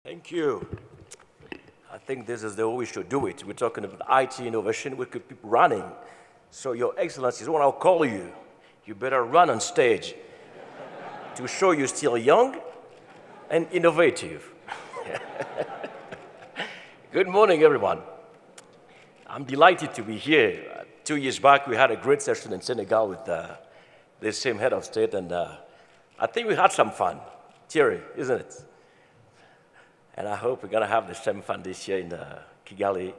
Thank you. I think this is the way we should do it. We're talking about IT innovation. We could keep running. So, Your Excellencies, when I'll call you, you better run on stage to show you're still young and innovative. Good morning, everyone. I'm delighted to be here. 2 years back, we had a great session in Senegal with the same head of state, and I think we had some fun. Thierry, isn't it? And I hope we're going to have the same fun this year in Kigali,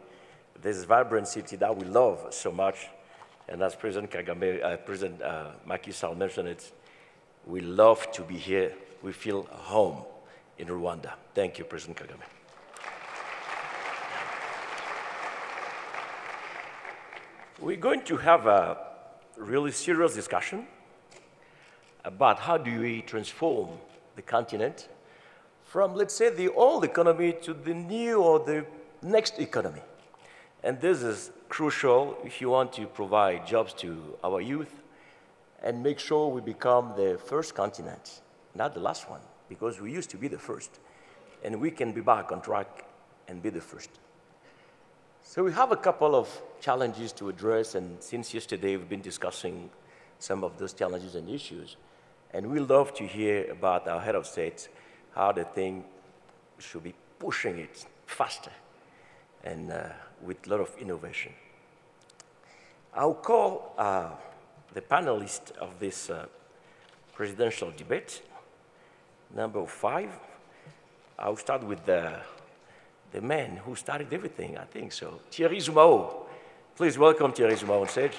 this vibrant city that we love so much. And as President Kagame, President Macky Sall mentioned it, we love to be here. We feel home in Rwanda. Thank you, President Kagame. We're going to have a really serious discussion about how do we transform the continent from, let's say, the old economy to the new or the next economy. And this is crucial if you want to provide jobs to our youth and make sure we become the first continent, not the last one, because we used to be the first. And we can be back on track and be the first. So we have a couple of challenges to address, and since yesterday we've been discussing some of those challenges and issues. And we love to hear about our head of state, how the thing should be pushing it faster and with a lot of innovation. I'll call the panelists of this presidential debate, number 5. I'll start with the man who started everything, I think so, Thierry Zumao. Please welcome Thierry Zumao on stage.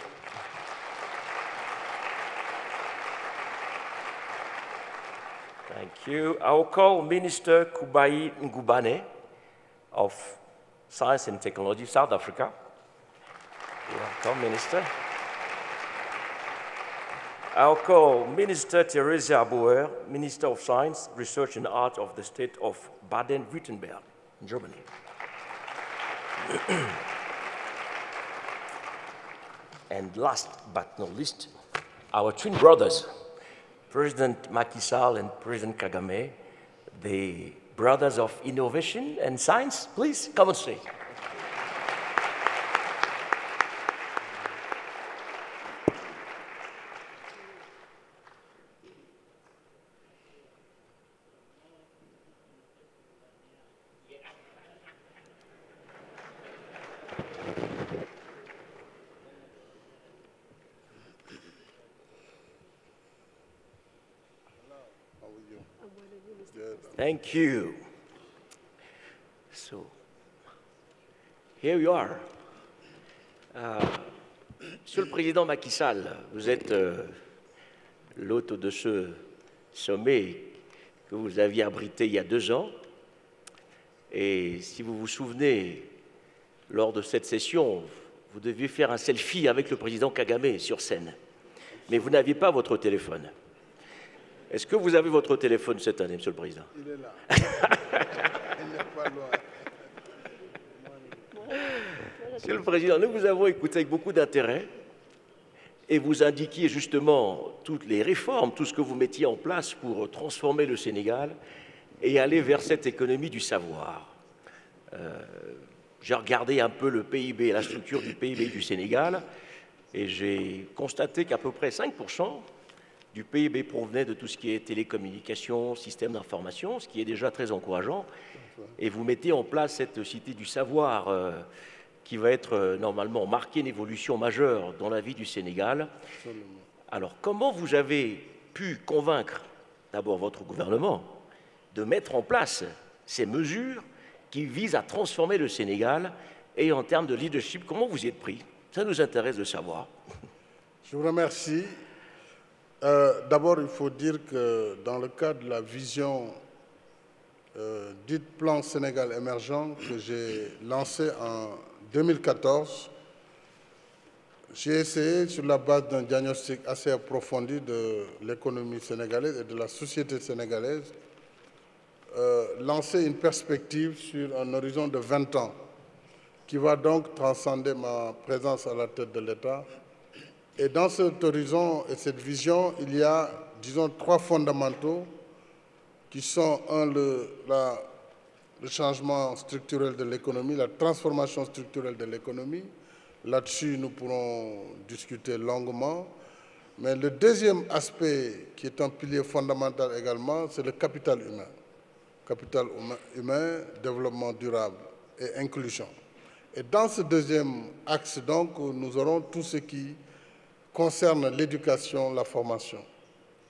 Thank you. I will call Minister Kubai Ngubane of Science and Technology, South Africa. Welcome, Minister. I'll call Minister Teresa Bauer, Minister of Science, Research and Art of the state of Baden-Württemberg, Germany. And last but not least, our twin brothers, President Macky Sall and President Kagame, the brothers of innovation and science. Please come on stage. Thank you. So, here we are. Monsieur le Président Macky Sall, vous êtes l'hôte de ce sommet que vous aviez abrité il y a 2 ans. Et si vous vous souvenez, lors de cette session, vous deviez faire un selfie avec le président Kagame sur scène. Mais vous n'aviez pas votre téléphone. Est-ce que vous avez votre téléphone cette année, Monsieur le Président? Il est là. Il n'est pas loin. Monsieur le Président, nous vous avons écouté avec beaucoup d'intérêt et vous indiquiez justement toutes les réformes, tout ce que vous mettiez en place pour transformer le Sénégal et aller vers cette économie du savoir. J'ai regardé un peu le PIB, la structure du PIB du Sénégal, et j'ai constaté qu'à peu près 5% du PIB provenait de tout ce qui est télécommunications, système d'information, ce qui est déjà très encourageant. Et vous mettez en place cette cité du savoir qui va être normalement marquer une évolution majeure dans la vie du Sénégal. Absolument. Alors, comment vous avez pu convaincre d'abord votre gouvernement de mettre en place ces mesures qui visent à transformer le Sénégal, et en termes de leadership, comment vous y êtes pris? Ça nous intéresse de savoir. Je vous remercie. D'abord, il faut dire que dans le cadre de la vision dite Plan Sénégal émergent que j'ai lancé en 2014, j'ai essayé, sur la base d'un diagnostic assez approfondi de l'économie sénégalaise et de la société sénégalaise, lancer une perspective sur un horizon de 20 ans qui va donc transcender ma présence à la tête de l'État. Et dans cet horizon et cette vision, il y a, disons, 3 fondamentaux qui sont, un, le changement structurel de l'économie, la transformation structurelle de l'économie. Là-dessus, nous pourrons discuter longuement. Mais le deuxième aspect, qui est un pilier fondamental également, c'est le capital humain. Capital humain, développement durable et inclusion. Et dans ce deuxième axe, donc, nous aurons tout ce qui concerne l'éducation, la formation,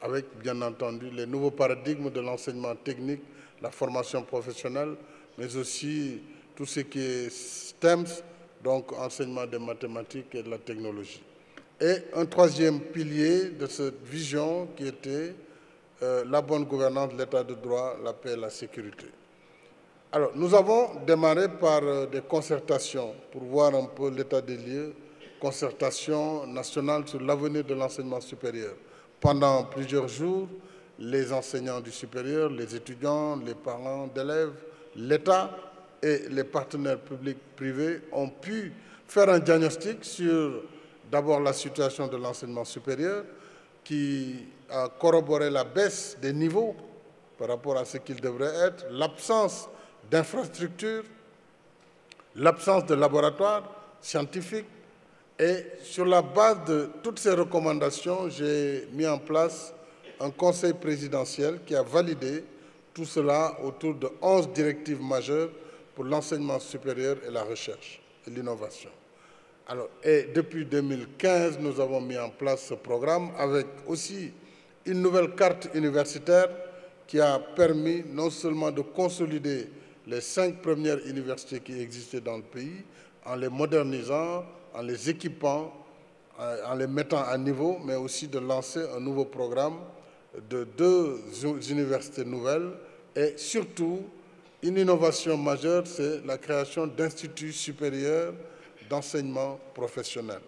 avec, bien entendu, les nouveaux paradigmes de l'enseignement technique, la formation professionnelle, mais aussi tout ce qui est STEM, donc enseignement des mathématiques et de la technologie. Et un troisième pilier de cette vision qui était la bonne gouvernance, l'état de droit, la paix et la sécurité. Alors, nous avons démarré par des concertations pour voir un peu l'état des lieux, concertation nationale sur l'avenir de l'enseignement supérieur. Pendant plusieurs jours, les enseignants du supérieur, les étudiants, les parents d'élèves, l'État et les partenaires publics privés ont pu faire un diagnostic sur d'abord la situation de l'enseignement supérieur qui a corroboré la baisse des niveaux par rapport à ce qu'ils devraient être, l'absence d'infrastructures, l'absence de laboratoires scientifiques. Et sur la base de toutes ces recommandations, j'ai mis en place un conseil présidentiel qui a validé tout cela autour de 11 directives majeures pour l'enseignement supérieur et la recherche et l'innovation. Alors, et depuis 2015, nous avons mis en place ce programme avec aussi une nouvelle carte universitaire qui a permis non seulement de consolider les 5 premières universités qui existaient dans le pays, en les modernisant, en les équipant, en les mettant à niveau, mais aussi de lancer un nouveau programme de 2 universités nouvelles et surtout, une innovation majeure, c'est la création d'instituts supérieurs d'enseignement professionnel,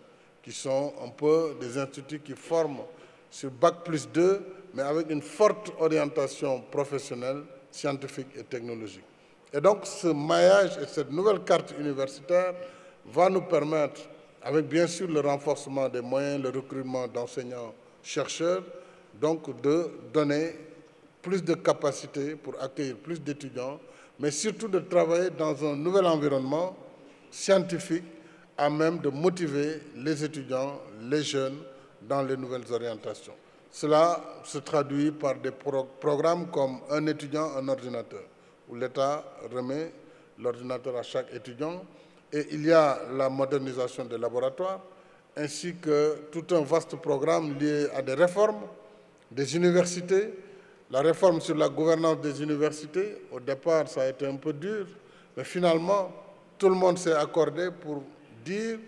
qui sont un peu des instituts qui forment sur Bac+2, mais avec une forte orientation professionnelle, scientifique et technologique. Et donc, ce maillage et cette nouvelle carte universitaire va nous permettre, avec bien sûr le renforcement des moyens, le recrutement d'enseignants-chercheurs, donc de donner plus de capacités pour accueillir plus d'étudiants, mais surtout de travailler dans un nouvel environnement scientifique à même de motiver les étudiants, les jeunes, dans les nouvelles orientations. Cela se traduit par des programmes comme un étudiant, un ordinateur, où l'État remet l'ordinateur à chaque étudiant. Et il y a la modernisation des laboratoires, ainsi que tout un vaste programme lié à des réformes des universités. La réforme sur la gouvernance des universités, au départ, ça a été un peu dur, mais finalement, tout le monde s'est accordé pour dire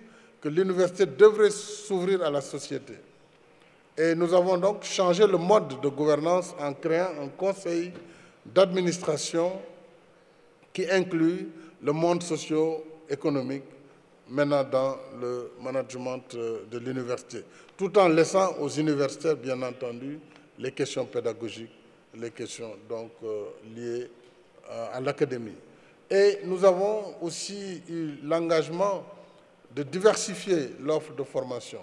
que l'université devrait s'ouvrir à la société. Et nous avons donc changé le mode de gouvernance en créant un conseil d'administration qui inclut le monde socio-économique maintenant dans le management de l'université, tout en laissant aux universitaires, bien entendu, les questions pédagogiques, les questions donc liées à l'académie. Et nous avons aussi eu l'engagement de diversifier l'offre de formation,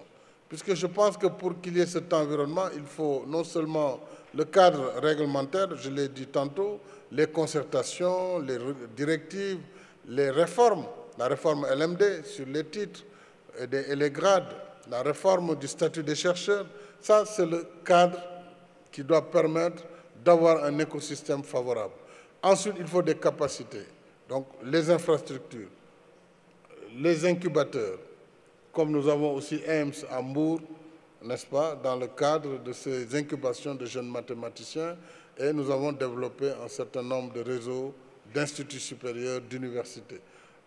puisque je pense que pour qu'il y ait cet environnement, il faut non seulement le cadre réglementaire, je l'ai dit tantôt, les concertations, les directives, les réformes, la réforme LMD sur les titres et les grades, la réforme du statut des chercheurs, ça c'est le cadre qui doit permettre d'avoir un écosystème favorable. Ensuite, il faut des capacités, donc les infrastructures, les incubateurs, comme nous avons aussi EMS à Mbour, n'est-ce pas, dans le cadre de ces incubations de jeunes mathématiciens, et nous avons développé un certain nombre de réseaux d'instituts supérieurs, d'universités.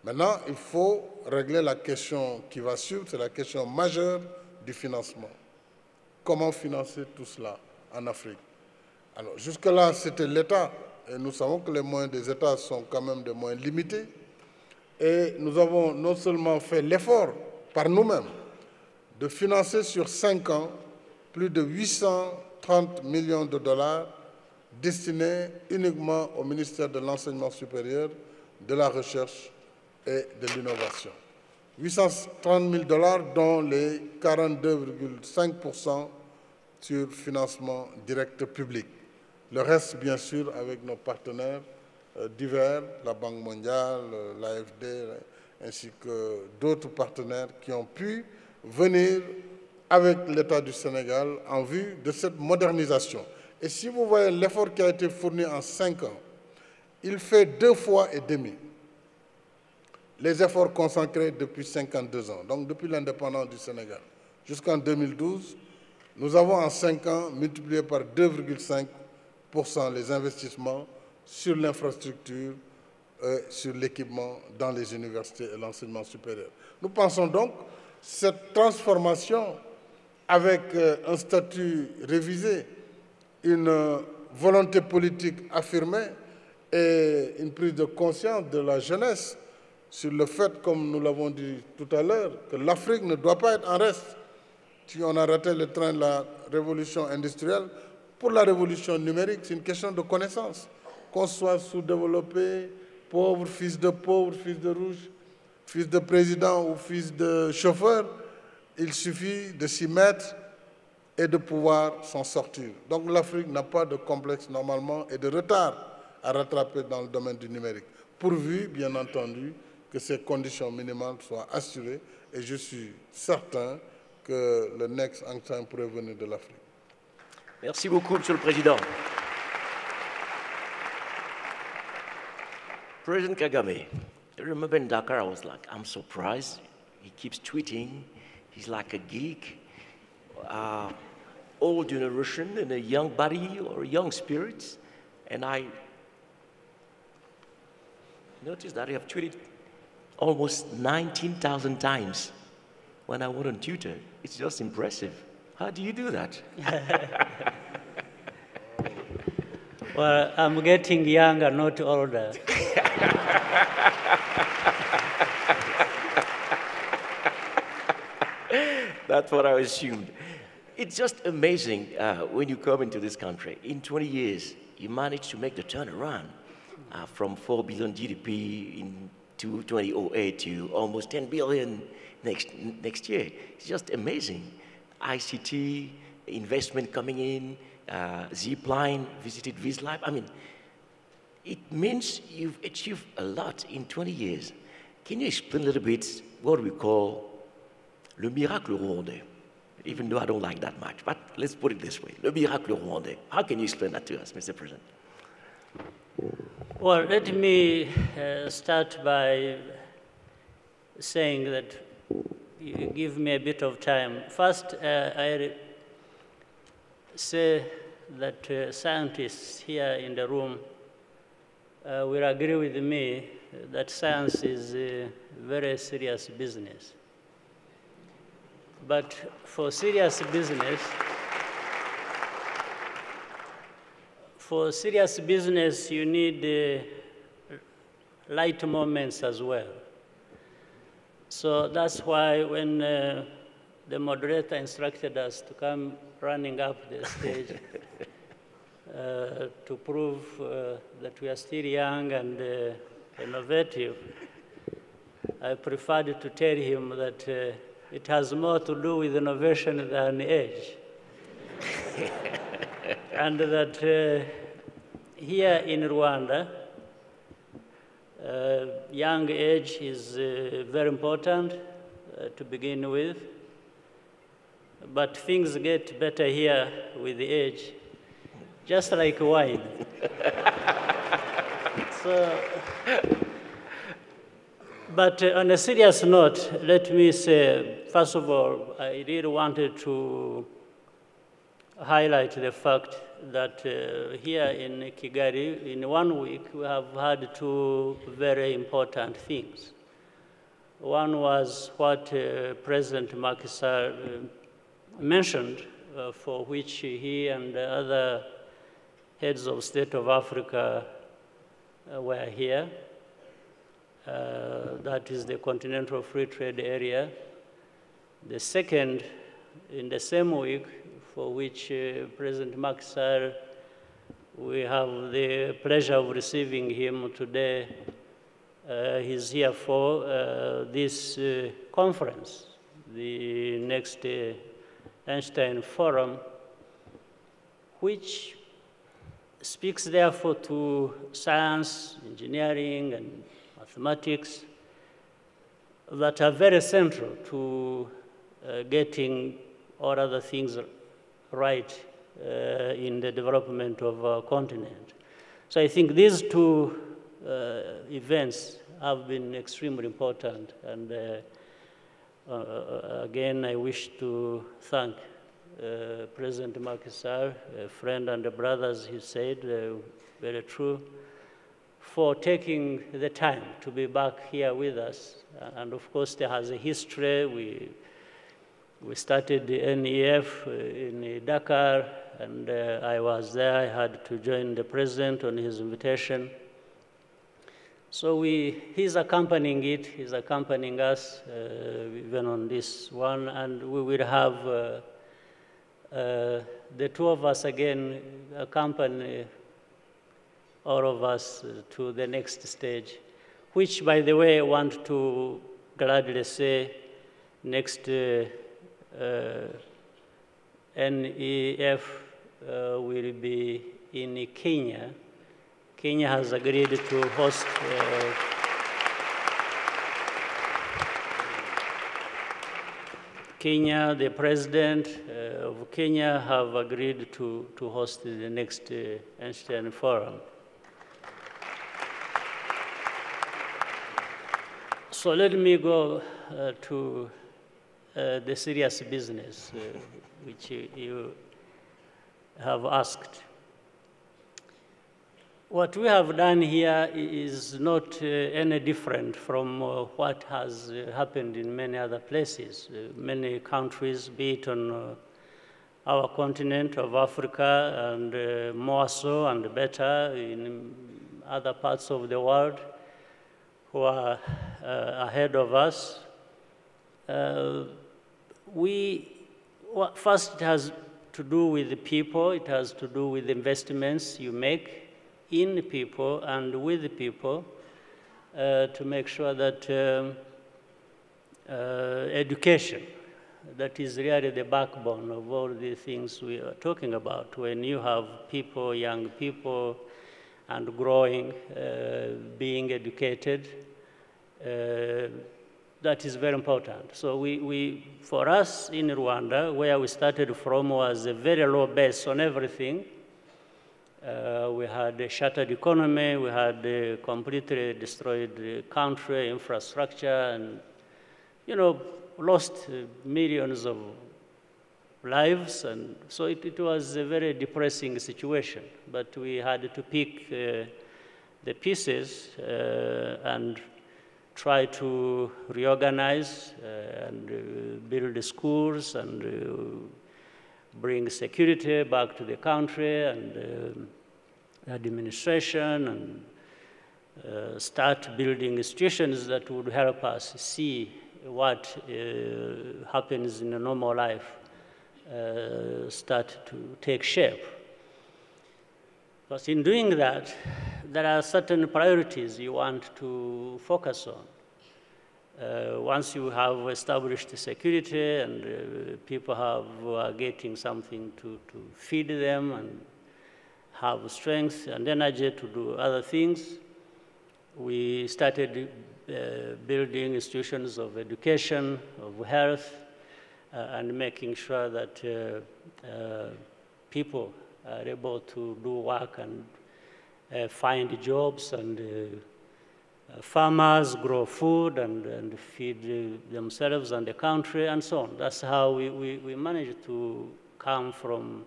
Maintenant, il faut régler la question qui va suivre, c'est la question majeure du financement. Comment financer tout cela en Afrique? Alors, jusque-là, c'était l'État, et nous savons que les moyens des États sont quand même des moyens limités, et nous avons non seulement fait l'effort par nous-mêmes de financer sur 5 ans plus de 830 millions de dollars destinés uniquement au ministère de l'Enseignement supérieur, de la Recherche et de l'Innovation. 830 000 dollars dont les 42,5% sur financement direct public. Le reste, bien sûr, avec nos partenaires divers, la Banque mondiale, l'AFD, ainsi que d'autres partenaires qui ont pu venir avec l'État du Sénégal en vue de cette modernisation. Et si vous voyez l'effort qui a été fourni en 5 ans, il fait 2 fois et demi les efforts consacrés depuis 52 ans, donc depuis l'indépendance du Sénégal. Jusqu'en 2012, nous avons en 5 ans multiplié par 2,5% les investissements sur l'infrastructure, sur l'équipement dans les universités et l'enseignement supérieur. Nous pensons donc que cette transformation avec un statut révisé, une volonté politique affirmée et une prise de conscience de la jeunesse sur le fait, comme nous l'avons dit tout à l'heure, que l'Afrique ne doit pas être en reste. Si on a raté le train de la révolution industrielle, pour la révolution numérique, c'est une question de connaissance. Qu'on soit sous-développé, pauvre, fils de rouge, fils de président ou fils de chauffeur, il suffit de s'y mettre et de pouvoir s'en sortir. Donc l'Afrique n'a pas de complexe normalement et de retard à rattraper dans le domaine du numérique, pourvu, bien entendu, que ces conditions minimales soient assurées, et je suis certain que le next Ancien pourrait venir de l'Afrique. Merci beaucoup, Monsieur le Président. President Kagame, I remember in Dakar, I was like, I'm surprised. He keeps tweeting. He's like a geek, old generation and a young body or young spirits. And I noticed that I have tweeted almost 19,000 times when I went on Twitter. It's just impressive. How do you do that? Well, I'm getting younger, not older. That's what I assumed. It's just amazing when you come into this country. In 20 years, you managed to make the turnaround from 4 billion GDP in 2008 to almost 10 billion next year. It's just amazing. ICT, investment coming in, Zipline, visited VisLab. I mean, it means you've achieved a lot in 20 years. Can you explain a little bit what we call le miracle rwandais? Even though I don't like that much, but let's put it this way, le miracle rwandais. How can you explain that to us, Mr. President? Well, let me start by saying that you give me a bit of time. First, I say that scientists here in the room will agree with me that science is a very serious business. But for serious business, you need light moments as well. So that's why when the moderator instructed us to come running up the stage to prove that we are still young and innovative, I preferred to tell him that it has more to do with innovation than age. And that here in Rwanda, young age is very important to begin with, but things get better here with the age, just like wine. So, but on a serious note, let me say, first of all, I really wanted to highlight the fact that here in Kigali, in 1 week, we have had 2 very important things. One was what President Macky Sall mentioned, for which he and other heads of state of Africa were here. That is the Continental Free Trade Area. The second, in the same week, for which President Macky Sall, we have the pleasure of receiving him today. He's here for this conference, the next Einstein Forum, which speaks therefore to science, engineering, and mathematics that are very central to getting all other things right in the development of our continent. So I think these two events have been extremely important, and again, I wish to thank President Macky Sall, a friend and a brother, as he said, very true, for taking the time to be back here with us. And of course, there has a history. We started the NEF in Dakar, and I was there. I had to join the president on his invitation. So he's accompanying it, he's accompanying us, even on this one, and we will have the two of us again accompany all of us to the next stage, which, by the way, I want to gladly say next NEF will be in Kenya. Kenya has agreed to host Kenya, the president of Kenya have agreed to host the next Einstein Forum. So let me go to the serious business which you have asked. What we have done here is not any different from what has happened in many other places. Many countries, be it on our continent of Africa, and more so and better in other parts of the world, who are ahead of us. First, it has to do with the people. It has to do with the investments you make in the people and with the people to make sure that education, that is really the backbone of all the things we are talking about. When you have people, young people, and growing, being educated, that is very important. So for us in Rwanda, where we started from was a very low base on everything. We had a shattered economy, we had a completely destroyed country, infrastructure, and, lost millions of lives. And so it was a very depressing situation. But we had to pick the pieces and try to reorganize and build the schools and bring security back to the country and administration, and start building institutions that would help us see what happens in a normal life start to take shape. But in doing that, there are certain priorities you want to focus on. Once you have established security and people are getting something to feed them and have strength and energy to do other things, we started building institutions of education, of health, and making sure that people are able to do work and find jobs, and farmers grow food and feed themselves and the country, and so on. That's how we managed to come from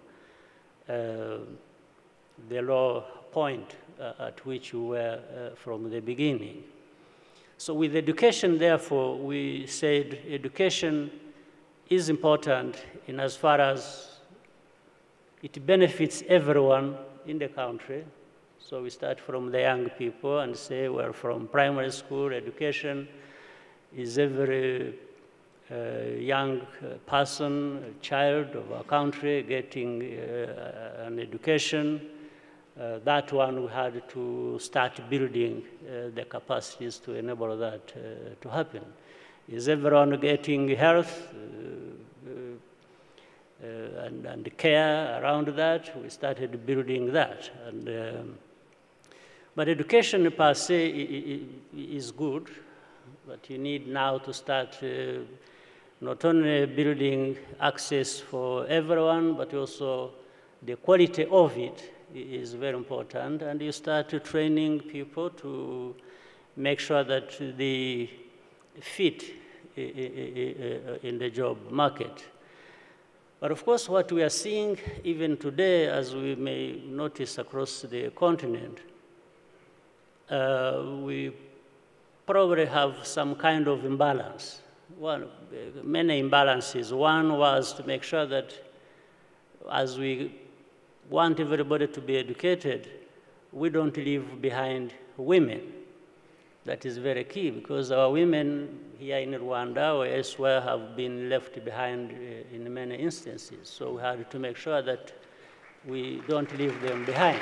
the low point at which we were from the beginning. So with education, therefore, we said education is important in as far as it benefits everyone in the country. So we start from the young people and say, well, from primary school education is every young person, a child of our country getting an education. That one we had to start building the capacities to enable that to happen. Is everyone getting health? and care around that. We started building that. But education per se is good, but you need now to start not only building access for everyone, but also the quality of it is very important. And you start training people to make sure that they fit in the job market. But of course, what we are seeing even today, as we may notice across the continent, we probably have some kind of imbalance. Many imbalances. One was to make sure that as we want everybody to be educated, we don't leave behind women. That is very key, because our women here in Rwanda or elsewhere have been left behind in many instances. So we had to make sure that we don't leave them behind.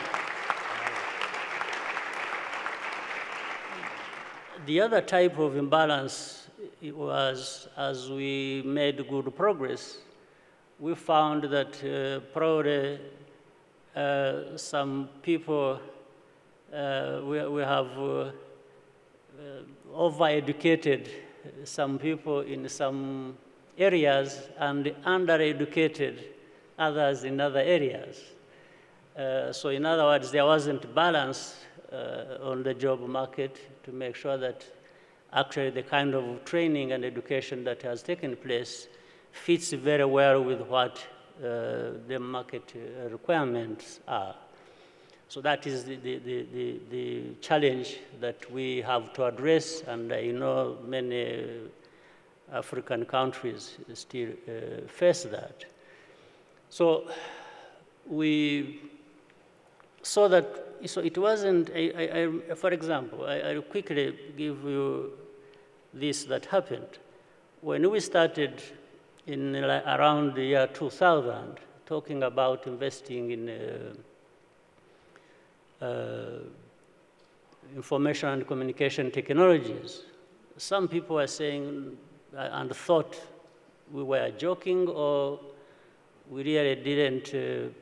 The other type of imbalance was, as we made good progress, we found that probably some people, we have over-educated some people in some areas and under-educated others in other areas. So in other words, there wasn't balance on the job market to make sure that actually the kind of training and education that has taken place fits very well with what the market requirements are. So that is the challenge that we have to address, and I know many African countries still face that. So we saw that, so it wasn't, for example, I'll quickly give you this that happened. When we started in around the year 2000, talking about investing in information and communication technologies, some people were saying and thought we were joking, or we really didn't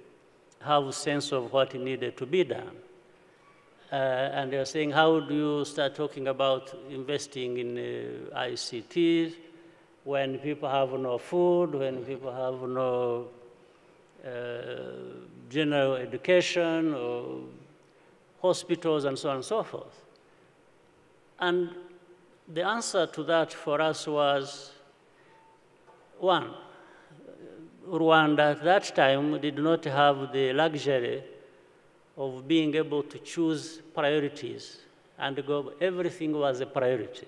have a sense of what needed to be done. And they were saying, how do you start talking about investing in ICT when people have no food, when people have no general education or hospitals and so on and so forth? And the answer to that for us was, one, Rwanda at that time did not have the luxury of being able to choose priorities and go, everything was a priority.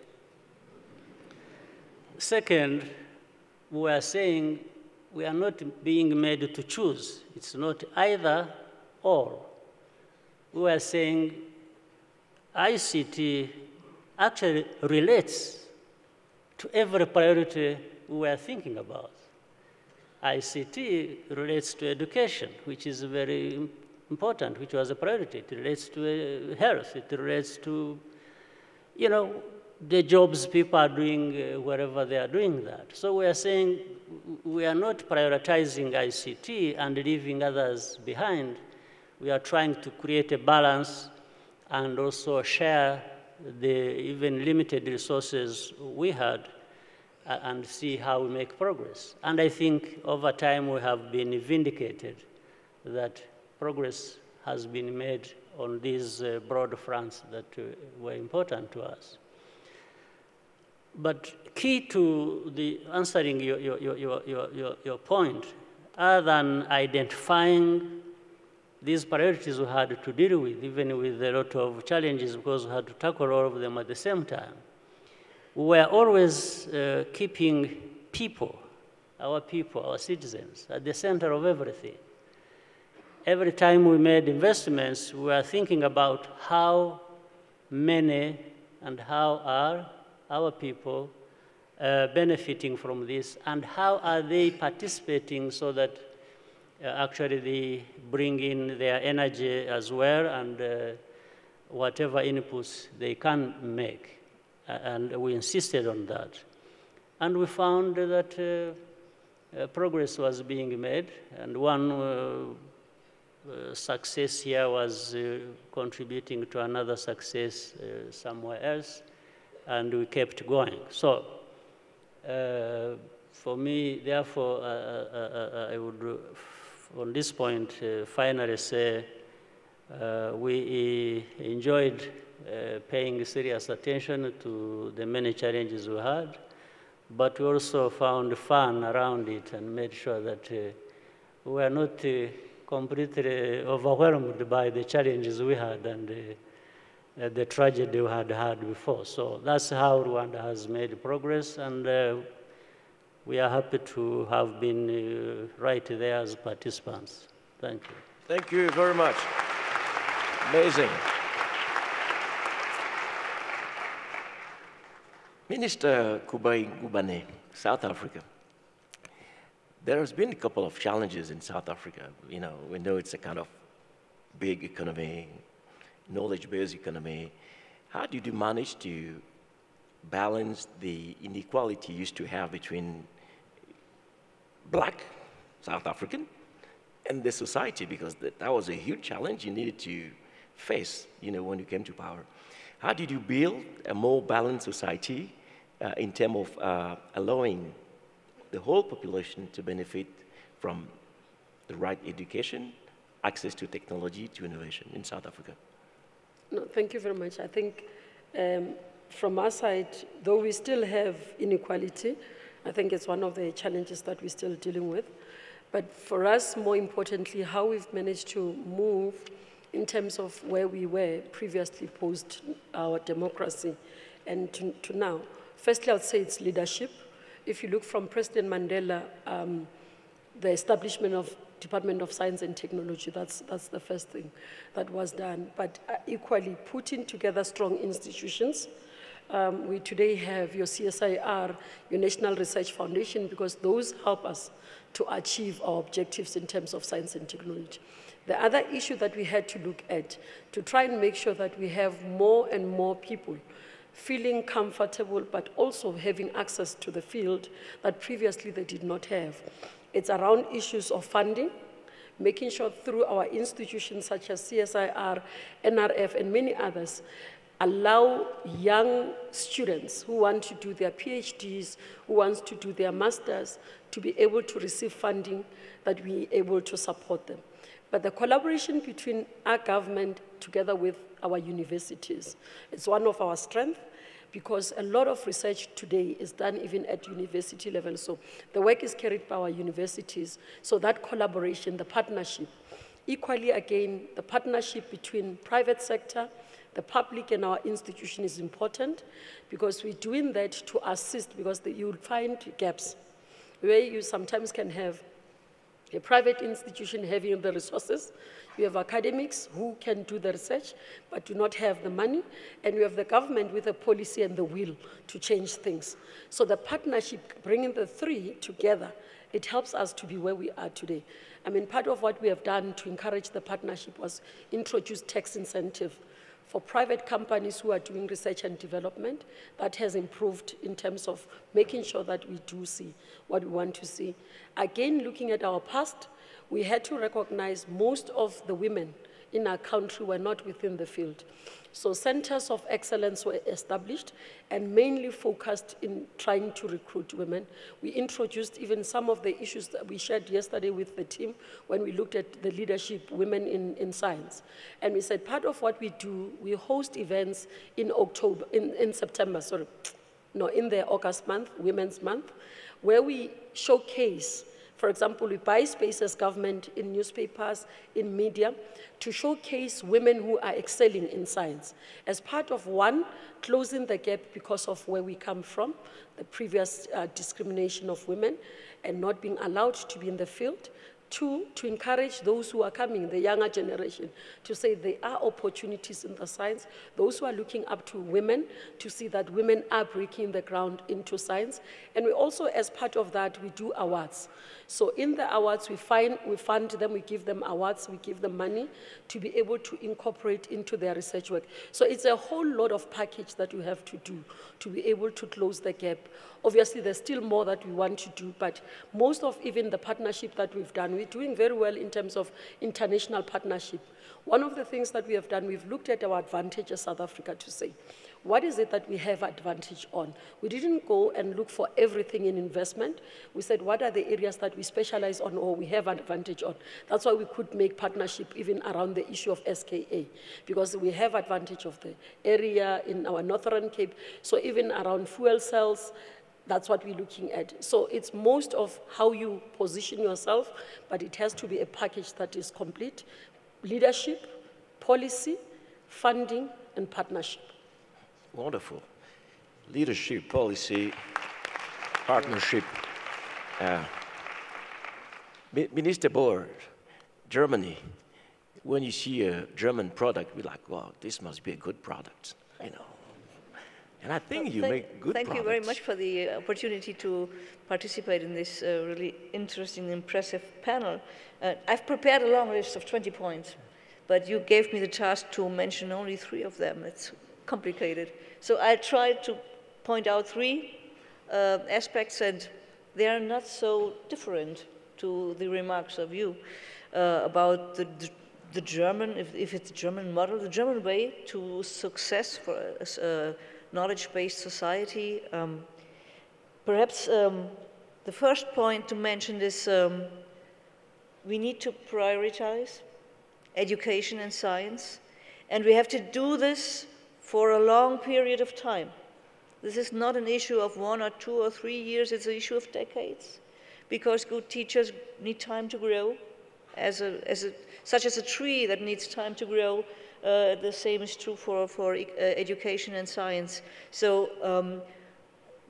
Second, we are saying we are not being made to choose. It's not either or. We are saying ICT actually relates to every priority we are thinking about. ICT relates to education, which is very important, which was a priority. It relates to health. It relates to, you know, the jobs people are doing wherever they are doing that. So we are saying we are not prioritizing ICT and leaving others behind. We are trying to create a balance and also share the even limited resources we had and see how we make progress. And I think over time we have been vindicated that progress has been made on these broad fronts that were important to us. But key to the answering your point, other than identifying these priorities we had to deal with, even with a lot of challenges because we had to tackle all of them at the same time, we were always keeping people, our citizens, at the center of everything. Every time we made investments, we were thinking about how many and how are our people benefiting from this, and how are they participating so that actually they bring in their energy as well and whatever inputs they can make. And we insisted on that. And we found that progress was being made, and one success here was contributing to another success somewhere else, and we kept going. So, for me, therefore, I would, on this point, finally say we enjoyed paying serious attention to the many challenges we had, but we also found fun around it and made sure that we were not completely overwhelmed by the challenges we had and the tragedy we had had before. So that's how Rwanda has made progress, and we are happy to have been right there as participants. Thank you. Thank you very much. Amazing. Minister Kagame, South Africa. There has been a couple of challenges in South Africa. You know, we know it's a kind of big economy, knowledge-based economy. How did you manage to balance the inequality you used to have between Black South African and the society? Because that was a huge challenge you needed to face, you know, when you came to power. How did you build a more balanced society in terms of allowing the whole population to benefit from the right education, access to technology, to innovation in South Africa? No, thank you very much. I think from our side, though we still have inequality, I think it's one of the challenges that we're still dealing with. But for us, more importantly, how we've managed to move in terms of where we were previously post our democracy and to now. Firstly, I would say it's leadership. If you look from President Mandela, the establishment of Department of Science and Technology, that's the first thing that was done. But equally, putting together strong institutions. We today have your CSIR, your National Research Foundation, because those help us to achieve our objectives in terms of science and technology. The other issue that we had to look at, to try and make sure that we have more and more people feeling comfortable, but also having access to the field that previously they did not have. It's around issues of funding, making sure through our institutions such as CSIR, NRF, and many others, allow young students who want to do their PhDs, who want to do their masters, to be able to receive funding, that we are able to support them. But the collaboration between our government together with our universities, it's one of our strengths, because a lot of research today is done even at university level. So the work is carried by our universities. So that collaboration, the partnership, equally again, the partnership between private sector, the public and our institution is important, because we're doing that to assist, because you'll find gaps where you sometimes can have a private institution having the resources. You have academics who can do the research but do not have the money, and you have the government with the policy and the will to change things. So the partnership, bringing the three together, it helps us to be where we are today. I mean, part of what we have done to encourage the partnership was introduce tax incentive for private companies who are doing research and development. That has improved in terms of making sure that we do see what we want to see. Again, looking at our past, we had to recognize most of the women in our country were not within the field. So centers of excellence were established and mainly focused in trying to recruit women. We introduced even some of the issues that we shared yesterday with the team when we looked at the leadership, women in science. And we said part of what we do, we host events in October, in September, sorry, no, in the August month, Women's Month, where we showcase. For example, we buy space as government in newspapers, in media, to showcase women who are excelling in science. As part of one, closing the gap because of where we come from, the previous discrimination of women and not being allowed to be in the field. Two, to encourage those who are coming, the younger generation, to say there are opportunities in the science. Those who are looking up to women, to see that women are breaking the ground into science. And we also, as part of that, we do awards. So in the awards, we fund them, we give them awards, we give them money to be able to incorporate into their research work. So it's a whole lot of package that we have to do to be able to close the gap. Obviously, there's still more that we want to do, but most of even the partnership that we've done, we're doing very well in terms of international partnership. One of the things that we have done, we've looked at our advantage as South Africa to say, what is it that we have advantage on? We didn't go and look for everything in investment. We said, what are the areas that we specialize on or we have advantage on? That's why we could make partnership even around the issue of SKA, because we have advantage of the area in our Northern Cape. So even around fuel cells, that's what we're looking at. So it's most of how you position yourself, but it has to be a package that is complete. Leadership, policy, funding, and partnership. Wonderful. Leadership, policy, partnership. Minister Board, Germany, when you see a German product, we're like, wow, this must be a good product, you know. And I think you make good products. Thank you very much for the opportunity to participate in this really interesting, impressive panel. I've prepared a long list of 20 points, but you gave me the task to mention only 3 of them. It's complicated. So I tried to point out 3 aspects, and they are not so different to the remarks of you about the German, if it's the German model, the German way to success for a knowledge-based society. Perhaps the first point to mention is we need to prioritize education and science, and we have to do this for a long period of time. This is not an issue of 1 or 2 or 3 years, it's an issue of decades, because good teachers need time to grow, such as a tree that needs time to grow. The same is true for education and science. So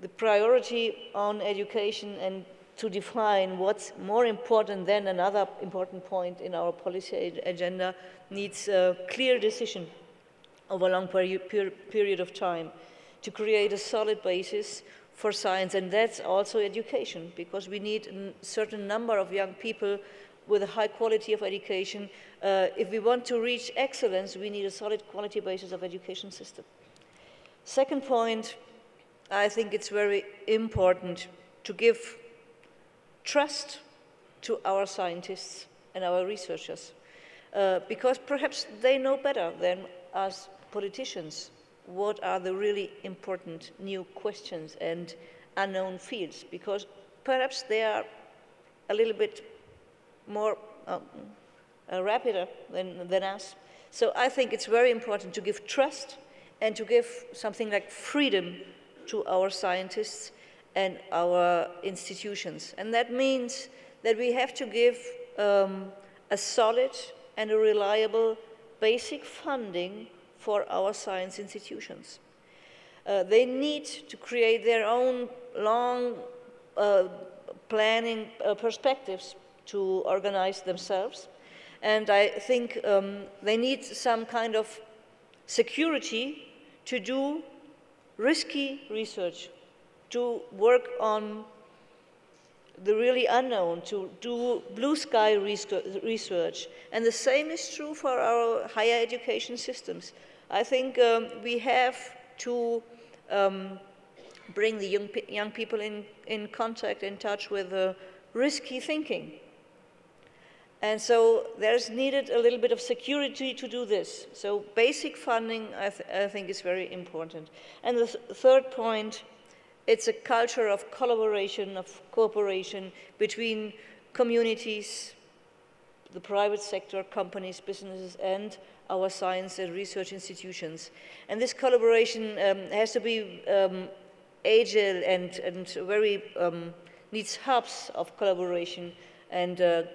the priority on education and to define what's more important than another important point in our policy agenda needs a clear decision over a long period of time to create a solid basis for science. And that's also education, because we need a certain number of young people with a high quality of education. If we want to reach excellence, we need a solid quality basis of education system. Second point, I think it's very important to give trust to our scientists and our researchers, because perhaps they know better than us politicians what are the really important new questions and unknown fields, because perhaps they are a little bit more rapider than us. So I think it's very important to give trust and to give something like freedom to our scientists and our institutions. And that means that we have to give a solid and a reliable basic funding for our science institutions. They need to create their own long planning perspectives to organize themselves. And I think they need some kind of security to do risky research, to work on the really unknown, to do blue sky research. And the same is true for our higher education systems. I think we have to bring the young people in contact, in touch with risky thinking. And so there's needed a little bit of security to do this. So basic funding, I think, is very important. And the third point, it's a culture of collaboration, of cooperation between communities, the private sector, companies, businesses, and our science and research institutions. And this collaboration has to be agile and very, needs hubs of collaboration and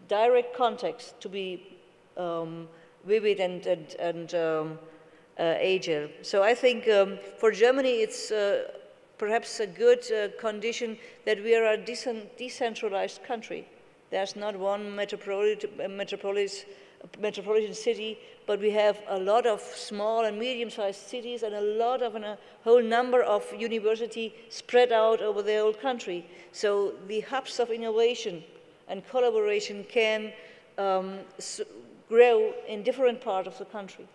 direct context to be vivid and agile. So I think for Germany it's perhaps a good condition that we are a decentralized country, There's not one metropolitan city, but we have a lot of small and medium-sized cities and a whole number of universities spread out over the whole country. So the hubs of innovation and collaboration can grow in different parts of the country.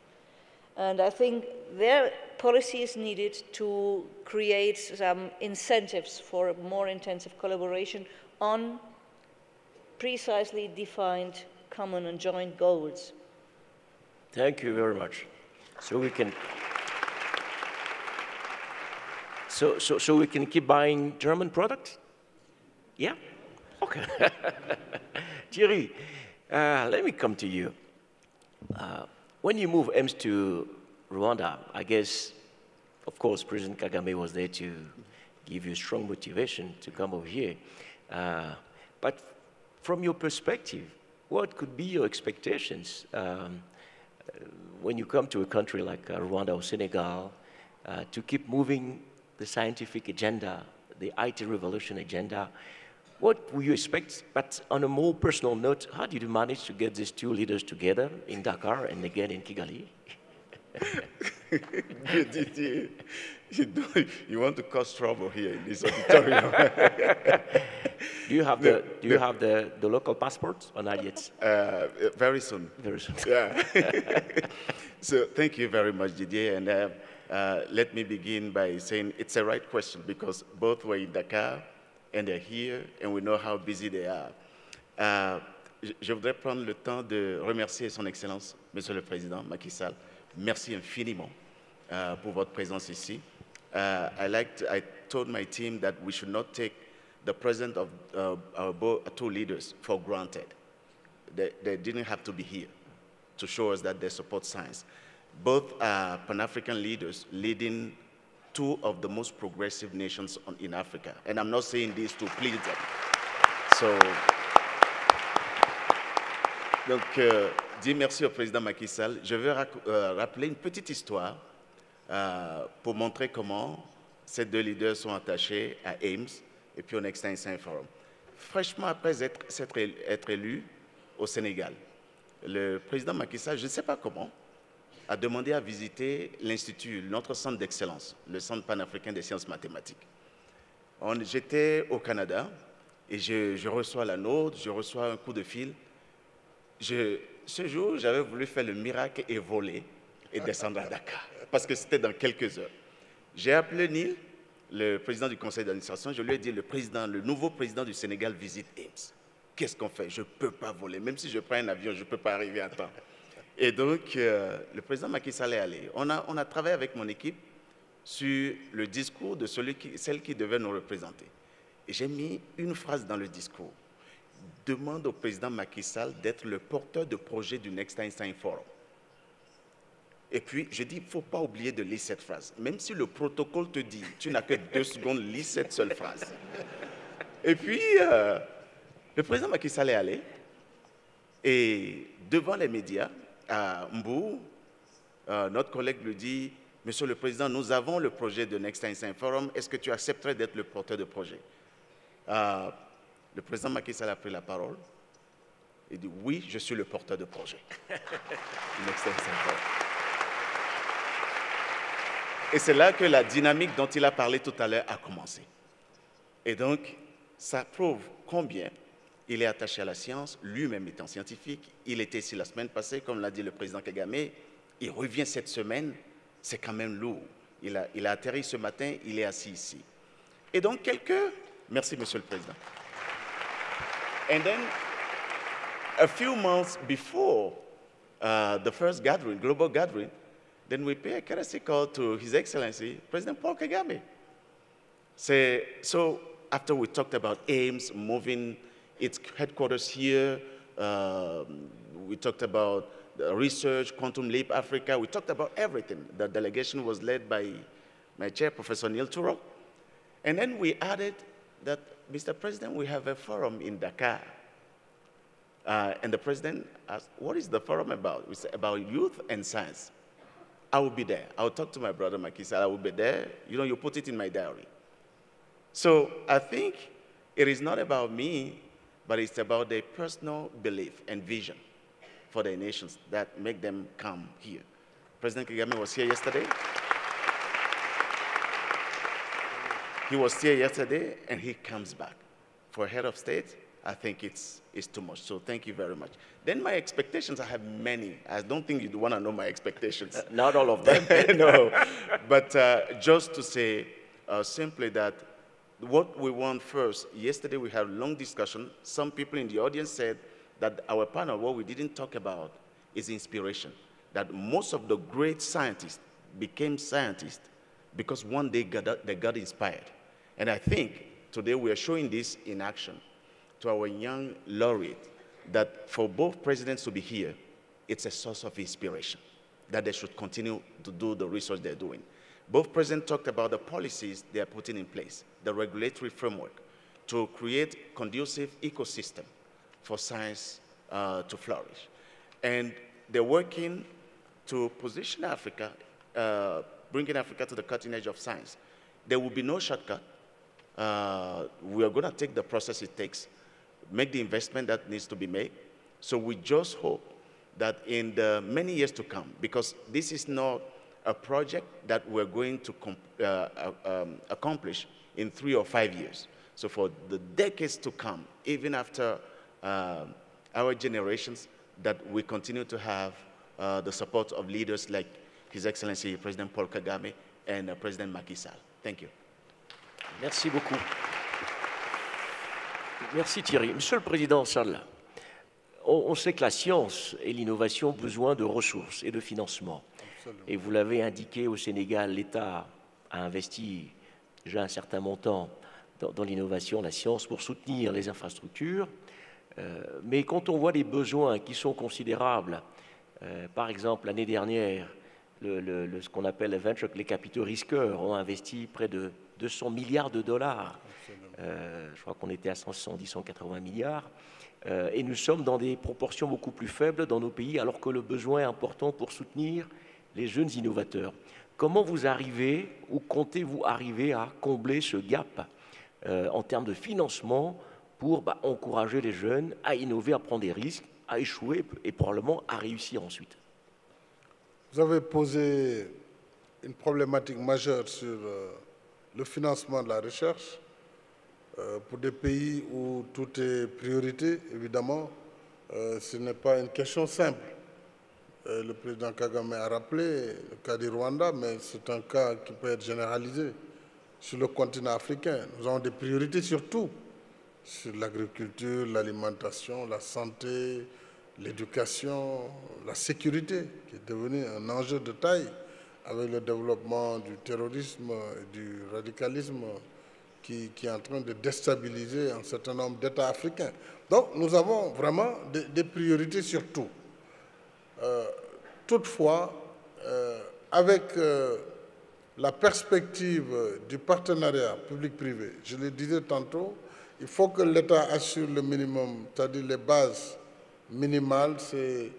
And I think their policy is needed to create some incentives for more intensive collaboration on precisely defined common and joint goals. Thank you very much. So we can, so we can keep buying German products? Yeah? Okay. Thierry, let me come to you. When you move AIMS to Rwanda, I guess, of course, President Kagame was there to give you strong motivation to come over here. But from your perspective, what could be your expectations when you come to a country like Rwanda or Senegal to keep moving the scientific agenda, the IT revolution agenda? What will you expect? But on a more personal note, how did you manage to get these two leaders together in Dakar and again in Kigali? You want to cause trouble here in this auditorium. Do you have the local passports or not yet? Very soon. Very soon. Yeah. So thank you very much, Didier. And let me begin by saying it's a right question because both were in Dakar and they're here and we know how busy they are. Je voudrais prendre le temps de remercier Son Excellence, Monsieur le Président Macky Sall. Merci infiniment pour votre présence ici. I told my team that we should not take the presence of our two leaders for granted. They didn't have to be here to show us that they support science. Both are Pan-African leaders leading two of the most progressive nations in Africa. And I'm not saying this to please them. So, donc, dis merci au président Macky Sall. Je veux rappeler une petite histoire pour montrer comment ces deux leaders sont attachés à AIMS et puis au Next Einstein Forum. Fraîchement après être élu au Sénégal, le président Macky Sall, je ne sais pas comment, a demandé à visiter l'Institut, notre centre d'excellence, le Centre panafricain des sciences mathématiques. J'étais au Canada et je reçois la note, je reçois un coup de fil. Ce jour, j'avais voulu faire le miracle et voler et descendre à Dakar, parce que c'était dans quelques heures. J'ai appelé Neil, le président du conseil d'administration, je lui ai dit, le nouveau président du Sénégal visite AIMS. Qu'est-ce qu'on fait? Je ne peux pas voler, même si je prends un avion, je ne peux pas arriver à temps. Et donc, le président Macky Sall est allé. On a travaillé avec mon équipe sur le discours de celle qui devait nous représenter. Et j'ai mis une phrase dans le discours. Demande au président Macky Sall d'être le porteur de projet du Next Einstein Forum. Et puis, je dis, il ne faut pas oublier de lire cette phrase. Même si le protocole te dit, tu n'as que 2 secondes, lis cette seule phrase. Et puis, le président Macky Sall est allé. Et devant les médias, à Mbou, notre collègue lui dit, Monsieur le Président, nous avons le projet de Next Einstein Forum, est-ce que tu accepterais d'être le porteur de projet? Le président Macky Sall a pris la parole. Il dit, oui, je suis le porteur de projet. Next Einstein Forum. Et c'est là que la dynamique dont il a parlé tout à l'heure a commencé. Et donc, ça prouve combien il est attaché à la science, lui-même étant scientifique. Il était ici la semaine passée, comme l'a dit le président Kagame. Il revient cette semaine, c'est quand même lourd. Il a atterri ce matin, il est assis ici. Et donc, merci, Monsieur le Président. And then, a few months before the first gathering, global gathering, then we pay a courtesy call to His Excellency, President Paul Kagame. So, after we talked about AIMS moving its headquarters here, we talked about research, Quantum Leap Africa, we talked about everything. The delegation was led by my chair, Professor Neil Turo. And then we added that, Mr. President, we have a forum in Dakar. And the president asked, what is the forum about? We said, about youth and science. I will be there. I will talk to my brother Macky Sall. I will be there. You know, you put it in my diary. So I think it is not about me, but it's about their personal belief and vision for their nations that make them come here. President Kagame was here yesterday. He was here yesterday, and he comes back. For a head of state, I think it's too much. So thank you very much. Then my expectations, I have many. I don't think you'd want to know my expectations. Not all of them. No, but just to say simply that what we want first, yesterday we had a long discussion. Some people in the audience said that our panel, what we didn't talk about is inspiration. That most of the great scientists became scientists because one day they got inspired. And I think today we are showing this in action to our young laureate, that for both presidents to be here, it's a source of inspiration, that they should continue to do the research they're doing. Both presidents talked about the policies they are putting in place, the regulatory framework, to create conducive ecosystem for science to flourish. And they're working to position Africa, bringing Africa to the cutting edge of science. There will be no shortcut. We are going to take the process it takes, make the investment that needs to be made. So we just hope that in the many years to come, because this is not a project that we're going to accomplish in 3 or 5 years. So for the decades to come, even after our generations, that we continue to have the support of leaders like His Excellency President Paul Kagame and President Macky Sall. Thank you. Merci beaucoup. Merci Thierry. Monsieur le Président Sall, on sait que la science et l'innovation ont besoin de ressources et de financement. Absolument. Et vous l'avez indiqué, au Sénégal, l'État a investi déjà un certain montant dans l'innovation, la science, pour soutenir les infrastructures. Mais quand on voit les besoins qui sont considérables, par exemple l'année dernière, ce qu'on appelle les capitaux risqueurs ont investi près de 200 milliards de dollars. Je crois qu'on était à 170, 180 milliards. Et nous sommes dans des proportions beaucoup plus faibles dans nos pays, alors que le besoin est important pour soutenir les jeunes innovateurs. Comment vous arrivez, ou comptez-vous arriver à combler ce gap en termes de financement pour encourager les jeunes à innover, à prendre des risques, à échouer et probablement à réussir ensuite? Vous avez posé une problématique majeure sur le financement de la recherche. Pour des pays où tout est priorité, évidemment, ce n'est pas une question simple. Le président Kagame a rappelé le cas du Rwanda, mais c'est un cas qui peut être généralisé sur le continent africain. Nous avons des priorités sur tout, sur l'agriculture, l'alimentation, la santé, l'éducation, la sécurité, qui est devenue un enjeu de taille avec le développement du terrorisme et du radicalisme qui est en train de déstabiliser un certain nombre d'États africains. Donc nous avons vraiment des priorités sur tout. Toutefois, avec la perspective du partenariat public-privé, je le disais tantôt, il faut que l'État assure le minimum, c'est-à-dire les bases minimales, c'est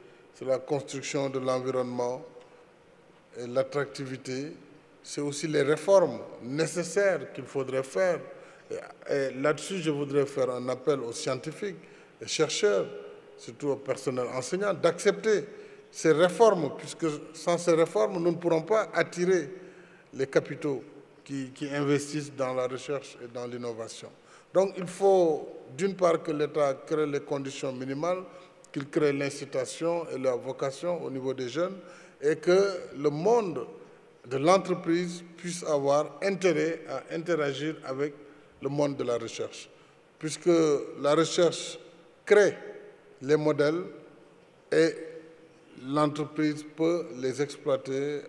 la construction de l'environnement et l'attractivité. C'est aussi les réformes nécessaires qu'il faudrait faire. Et là-dessus, je voudrais faire un appel aux scientifiques, aux chercheurs, surtout au personnel enseignant, d'accepter ces réformes, puisque sans ces réformes, nous ne pourrons pas attirer les capitaux qui investissent dans la recherche et dans l'innovation. Donc il faut, d'une part, que l'État crée les conditions minimales, qu'il crée l'incitation et la vocation au niveau des jeunes, et que le monde de l'entreprise puisse avoir intérêt à interagir avec le monde de la recherche. Puisque la recherche crée les modèles et l'entreprise peut les exploiter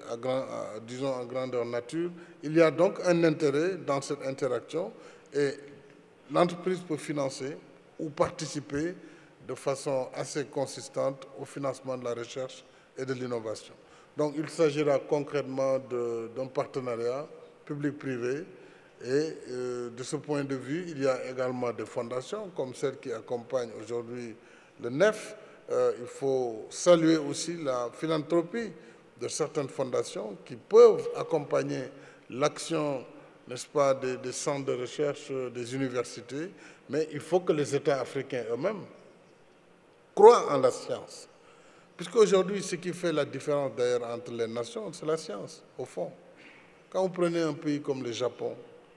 disons en grandeur nature. Il y a donc un intérêt dans cette interaction et l'entreprise peut financer ou participer de façon assez consistante au financement de la recherche et de l'innovation. Donc il s'agira concrètement d'un partenariat public-privé et de ce point de vue, il y a également des fondations comme celle qui accompagne aujourd'hui le NEF. Il faut saluer aussi la philanthropie de certaines fondations qui peuvent accompagner l'action n'est-ce pas, des centres de recherche, des universités, mais il faut que les États africains eux-mêmes croient en la science. Puisqu'aujourd'hui, ce qui fait la différence d'ailleurs entre les nations, c'est la science, au fond. Quand vous prenez un pays comme le Japon,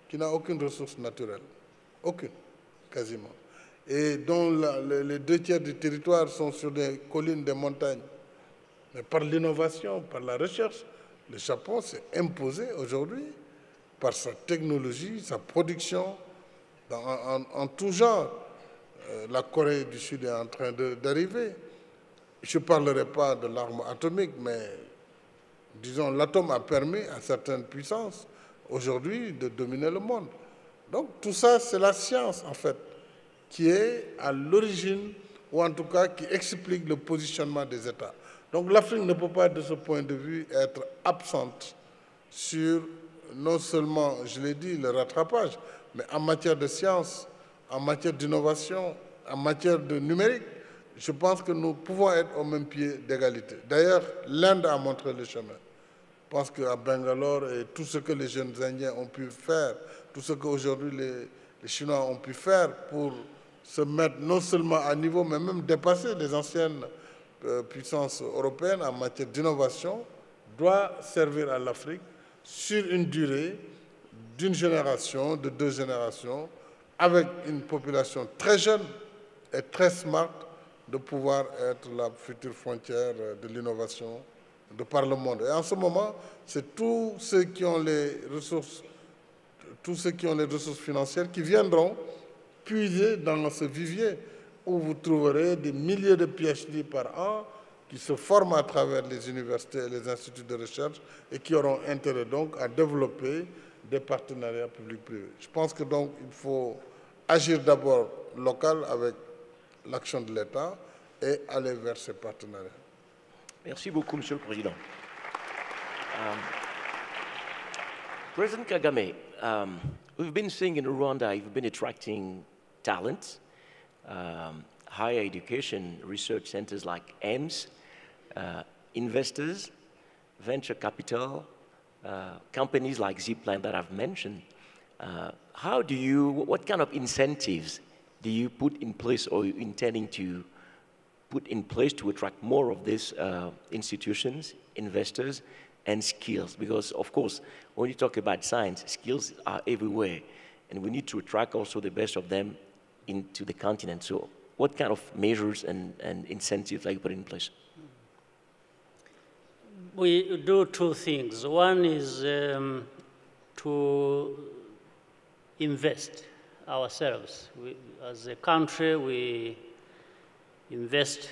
qui n'a aucune ressource naturelle, aucune, quasiment, et dont les 2 tiers du territoire sont sur des collines, des montagnes, mais par l'innovation, par la recherche, le Japon s'est imposé aujourd'hui par sa technologie, sa production, en tout genre. La Corée du Sud est en train d'arriver. Je ne parlerai pas de l'arme atomique, mais disons, l'atome a permis à certaines puissances aujourd'hui de dominer le monde. Donc tout ça, c'est la science, en fait, qui est à l'origine, ou en tout cas qui explique le positionnement des États. Donc l'Afrique ne peut pas, de ce point de vue, être absente sur non seulement, je l'ai dit, le rattrapage, mais en matière de science, en matière d'innovation, en matière de numérique, je pense que nous pouvons être au même pied d'égalité. D'ailleurs, l'Inde a montré le chemin. Je pense qu'à Bangalore, et tout ce que les jeunes Indiens ont pu faire, tout ce qu'aujourd'hui les Chinois ont pu faire pour se mettre non seulement à niveau, mais même dépasser les anciennes puissances européennes en matière d'innovation, doit servir à l'Afrique sur une durée d'une génération, de 2 générations, avec une population très jeune et très smart, de pouvoir être la future frontière de l'innovation de par le monde. Et en ce moment, c'est tous ceux qui ont les ressources financières qui viendront puiser dans ce vivier où vous trouverez des milliers de PhD par an qui se forment à travers les universités et les instituts de recherche et qui auront intérêt donc à développer des partenariats publics-privés. Je pense que donc il faut agir d'abord local avec l'action de l'État et aller vers ces partenariats. Merci beaucoup, Monsieur le Président. President Kagame, we've been seeing in Rwanda, you've been attracting talent, higher education research centers like AIMS, investors, venture capital, companies like Zipline that I've mentioned. What kind of incentives do you put in place or are you intending to put in place to attract more of these institutions, investors, and skills? Because, of course, when you talk about science, skills are everywhere, and we need to attract also the best of them into the continent. So what kind of measures and incentives are you putting in place? We do 2 things. One is to invest ourselves. As a country, we invest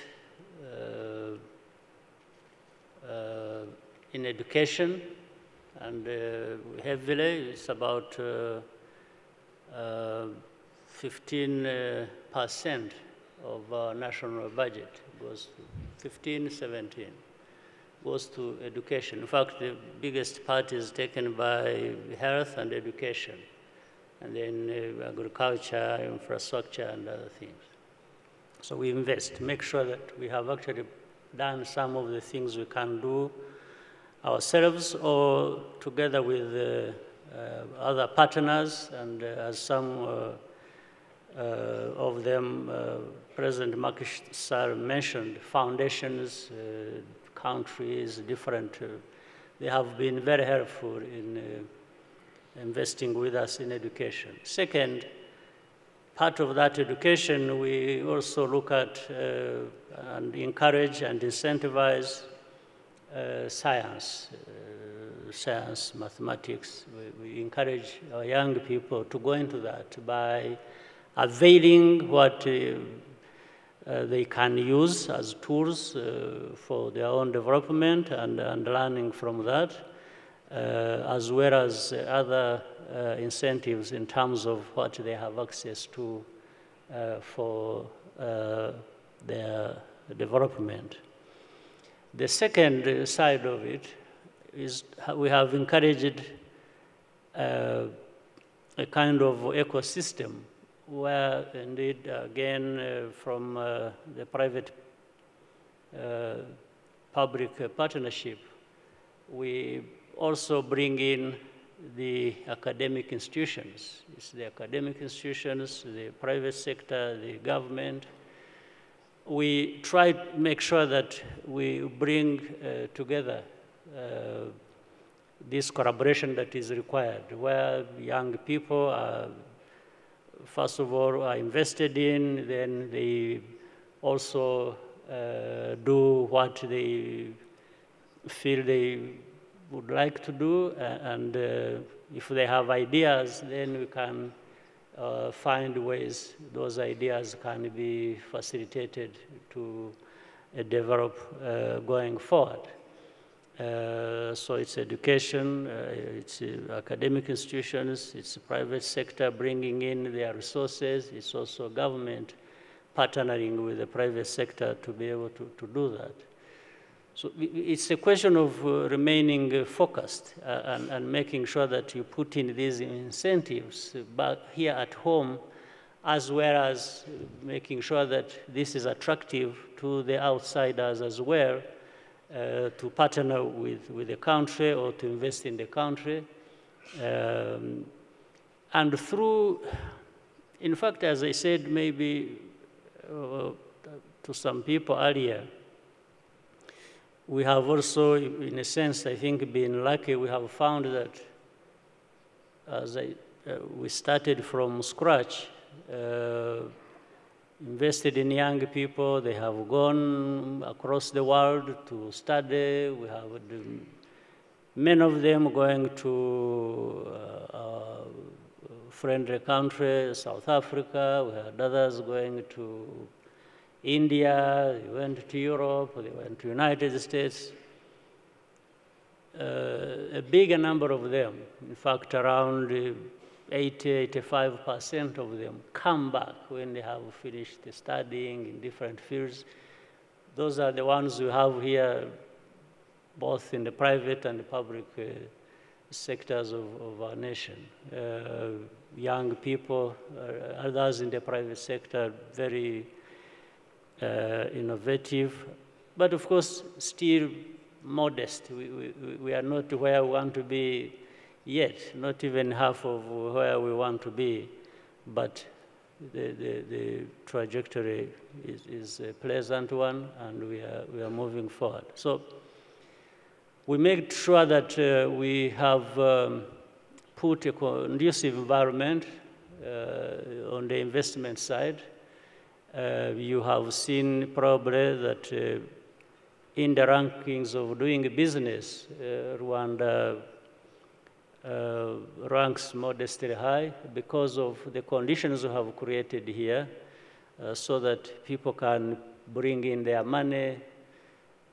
in education, and heavily. It's about 15% of our national budget goes to 17 goes to education. In fact, the biggest part is taken by health and education, and then agriculture, infrastructure, and other things. So we invest, make sure that we have actually done some of the things we can do ourselves or together with other partners, and as some of them, President Macky Sall mentioned, foundations, countries, different, they have been very helpful in investing with us in education. Second, part of that education, we also look at and encourage and incentivize science, mathematics. We encourage our young people to go into that by availing what they can use as tools for their own development and learning from that, as well as other incentives in terms of what they have access to for their development. The second side of it is we have encouraged a kind of ecosystem where indeed, again, from the private-public partnership, we also bring in the academic institutions. It's the academic institutions, the private sector, the government. We try to make sure that we bring together this collaboration that is required, where young people are, first of all, are invested in, then they also do what they feel they would like to do, and if they have ideas, then we can find ways those ideas can be facilitated to develop going forward. So it's education, it's academic institutions, it's private sector bringing in their resources, it's also government partnering with the private sector to be able to do that. So it's a question of remaining focused and making sure that you put in these incentives back here at home, as well as making sure that this is attractive to the outsiders as well, to partner with the country or to invest in the country. And through, in fact, as I said, maybe to some people earlier, we have also, in a sense, I think, been lucky. We have found that as we started from scratch, invested in young people. They have gone across the world to study. We have many of them going to our friendly country, South Africa. We had others going to India, they went to Europe, they went to United States. A bigger number of them, in fact, around 80–85% of them come back when they have finished studying in different fields. Those are the ones we have here, both in the private and the public sectors of our nation. Young people, others in the private sector, very innovative, but of course still modest. We are not where we want to be yet, not even half of where we want to be, but the trajectory is a pleasant one, and we are moving forward. So we make sure that we have put a conducive environment on the investment side. You have seen probably that in the rankings of doing business, Rwanda ranks modestly high because of the conditions we have created here, so that people can bring in their money,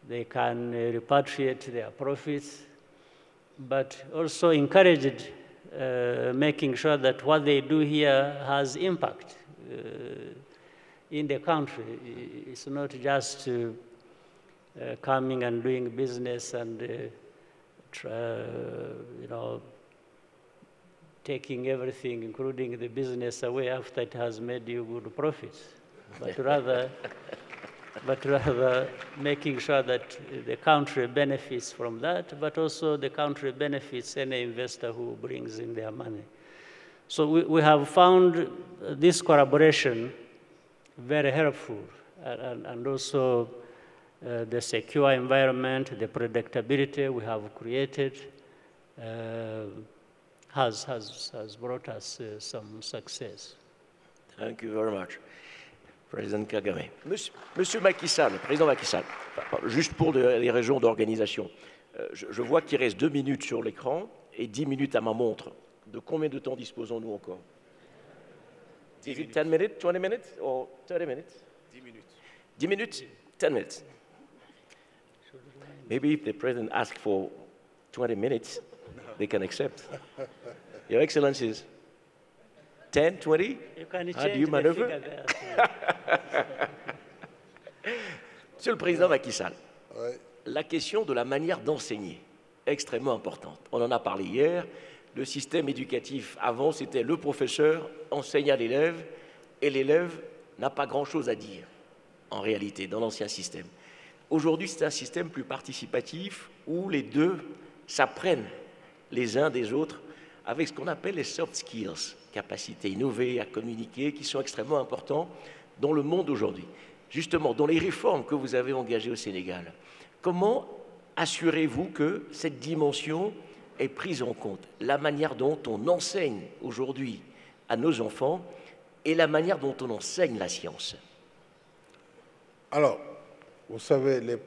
they can repatriate their profits, but also encouraged making sure that what they do here has impact in the country. It's not just coming and doing business and taking everything, including the business, away after it has made you good profits, but rather making sure that the country benefits from that, but also the country benefits any investor who brings in their money. So we have found this collaboration very helpful, and also the secure environment, the predictability we have created has brought us some success. Thank you very much, President Kagame. Monsieur Macky Sall, Président Macky Sall, juste pour les raisons d'organisation, je vois qu'il reste 2 minutes sur l'écran et 10 minutes à ma montre. De combien de temps disposons-nous encore? Is it 10 minutes, 20 minutes, or 30 minutes? 10 minutes. 10 minutes? 10 minutes. Maybe if the President asks for 20 minutes, they can accept. Your Excellencies, 10, 20? How do you maneuver? Monsieur le Président Macky Sall, la question de la manière d'enseigner, extrêmement importante. On en a parlé hier. Le système éducatif, avant, c'était le professeur enseigne à l'élève, et l'élève n'a pas grand-chose à dire, en réalité, dans l'ancien système. Aujourd'hui, c'est un système plus participatif, où les deux s'apprennent les uns des autres avec ce qu'on appelle les soft skills, capacités à innover, à communiquer, qui sont extrêmement importants dans le monde aujourd'hui. Justement, dans les réformes que vous avez engagées au Sénégal, comment assurez-vous que cette dimension est prise en compte? La manière dont on enseigne aujourd'hui à nos enfants et la manière dont on enseigne la science. Alors, vous savez, les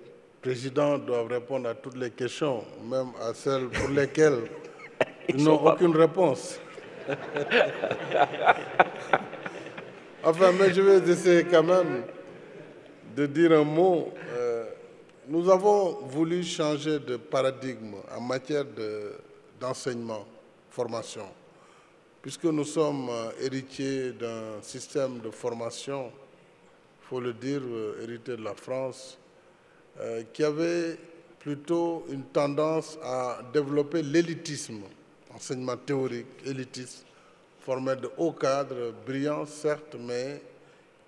présidents doivent répondre à toutes les questions, même à celles pour lesquelles ils n'ont aucune réponse. Enfin, mais je vais essayer quand même de dire un mot. Nous avons voulu changer de paradigme en matière d'enseignement, formation, puisque nous sommes héritiers d'un système de formation, il faut le dire, hérité de la France, qui avait plutôt une tendance à développer l'élitisme, enseignement théorique, élitiste, formé de hauts cadres, brillants certes, mais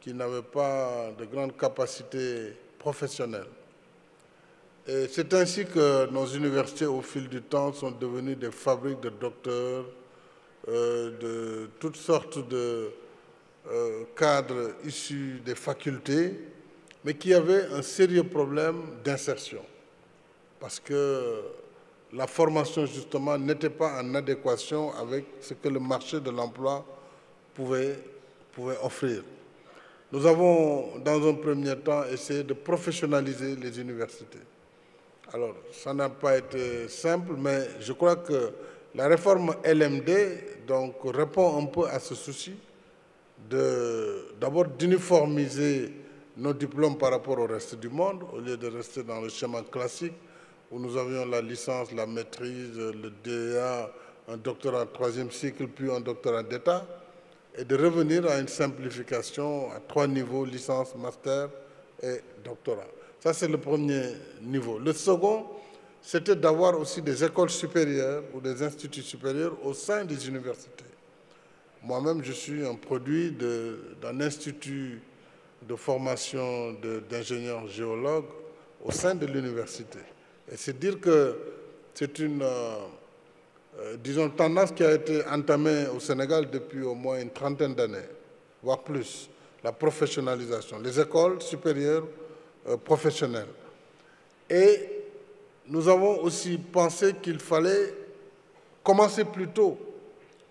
qui n'avaient pas de grandes capacités professionnelles. Et c'est ainsi que nos universités, au fil du temps, sont devenues des fabriques de docteurs, de toutes sortes de cadres issus des facultés, mais qui avaient un sérieux problème d'insertion. Parce que la formation, justement, n'était pas en adéquation avec ce que le marché de l'emploi pouvait offrir. Nous avons, dans un premier temps, essayé de professionnaliser les universités. Alors, ça n'a pas été simple, mais je crois que la réforme LMD donc, répond un peu à ce souci d'abord d'uniformiser nos diplômes par rapport au reste du monde, au lieu de rester dans le schéma classique où nous avions la licence, la maîtrise, le DEA, un doctorat en troisième cycle, puis un doctorat d'État, et de revenir à une simplification à 3 niveaux, licence, master et doctorat. Ça, c'est le premier niveau. Le second, c'était d'avoir aussi des écoles supérieures ou des instituts supérieurs au sein des universités. Moi-même, je suis un produit d'un institut de formation d'ingénieurs géologues au sein de l'université. Et c'est dire que c'est une disons, tendance qui a été entamée au Sénégal depuis au moins une trentaine d'années, voire plus, la professionnalisation, les écoles supérieures professionnelles. Et nous avons aussi pensé qu'il fallait commencer plus tôt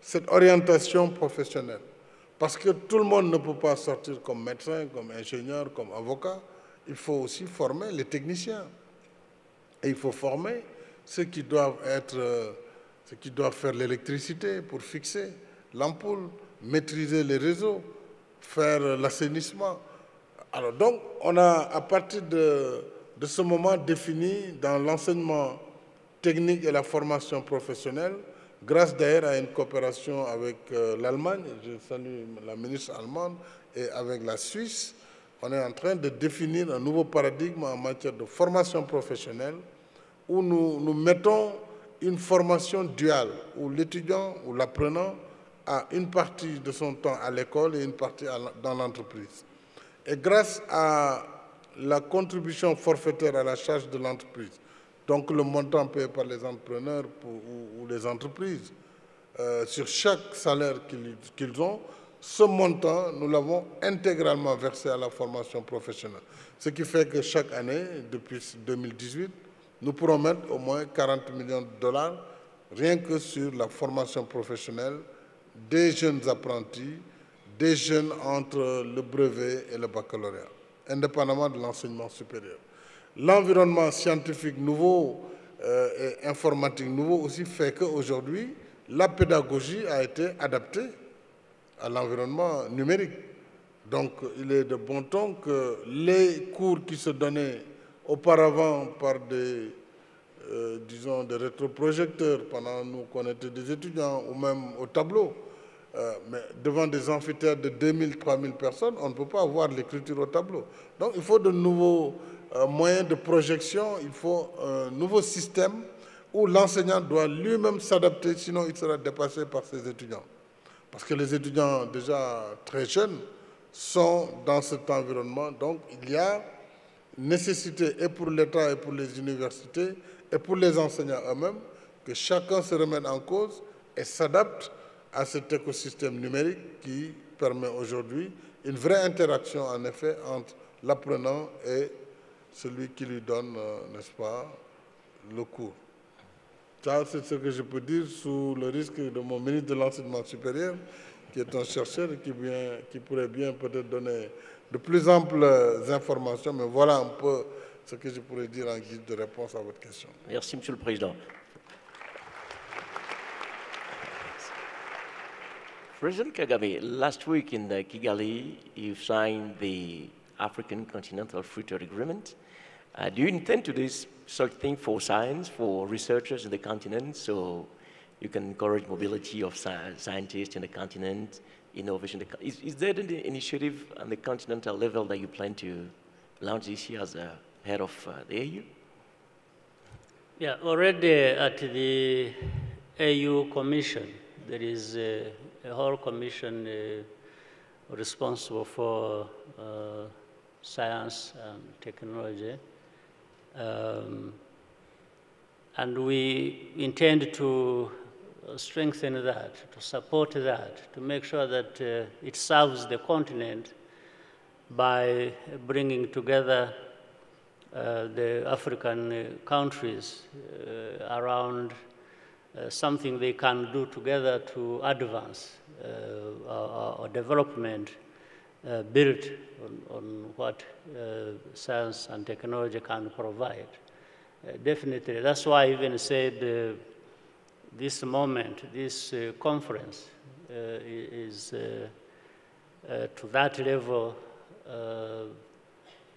cette orientation professionnelle, parce que tout le monde ne peut pas sortir comme médecin, comme ingénieur, comme avocat. Il faut aussi former les techniciens. Et il faut former ceux qui doivent faire l'électricité pour fixer l'ampoule, maîtriser les réseaux, faire l'assainissement. Alors donc, on a, à partir de ce moment, défini dans l'enseignement technique et la formation professionnelle, grâce d'ailleurs à une coopération avec l'Allemagne, je salue la ministre allemande, et avec la Suisse, on est en train de définir un nouveau paradigme en matière de formation professionnelle où nous mettons une formation duale, où l'étudiant ou l'apprenant a une partie de son temps à l'école et une partie dans l'entreprise. Et grâce à la contribution forfaitaire à la charge de l'entreprise, donc le montant payé par les entrepreneurs ou les entreprises, sur chaque salaire qu'ils ont, ce montant, nous l'avons intégralement versé à la formation professionnelle. Ce qui fait que chaque année, depuis 2018, nous pourrons mettre au moins 40 millions de dollars rien que sur la formation professionnelle des jeunes apprentis, des jeunes entre le brevet et le baccalauréat, indépendamment de l'enseignement supérieur. L'environnement scientifique nouveau et informatique nouveau aussi fait qu'aujourd'hui, la pédagogie a été adaptée à l'environnement numérique. Donc, il est de bon ton que les cours qui se donnaient auparavant par disons, des rétroprojecteurs pendant qu'on était des étudiants ou même au tableau, mais devant des amphithéâtres de 2000, 3000 personnes, on ne peut pas voir l'écriture au tableau. Donc, il faut de nouveaux moyens de projection, il faut un nouveau système où l'enseignant doit lui-même s'adapter, sinon il sera dépassé par ses étudiants. Parce que les étudiants déjà très jeunes sont dans cet environnement. Donc, il y a nécessité, et pour l'État et pour les universités, et pour les enseignants eux-mêmes, que chacun se remette en cause et s'adapte à cet écosystème numérique qui permet aujourd'hui une vraie interaction, en effet, entre l'apprenant et celui qui lui donne, n'est-ce pas, le cours. Ça, c'est ce que je peux dire sous le risque de mon ministre de l'Enseignement supérieur, qui est un chercheur et qui pourrait bien peut-être donner de plus amples informations, mais voilà un peu ce que je pourrais dire en guise de réponse à votre question. Merci, Monsieur le Président. President Kagame, last week in Kigali, you signed the African Continental Free Trade Agreement. Do you intend to do such thing for science, for researchers in the continent, so you can encourage mobility of scientists in the continent, innovation? Is there an initiative on the continental level that you plan to launch this year as a head of the AU? Yeah, already at the AU Commission, there is a whole commission responsible for science and technology. And we intend to strengthen that, to support that, to make sure that it serves the continent by bringing together the African countries around something they can do together to advance our development built on what science and technology can provide. Definitely, that's why I even said this moment, this conference is to that level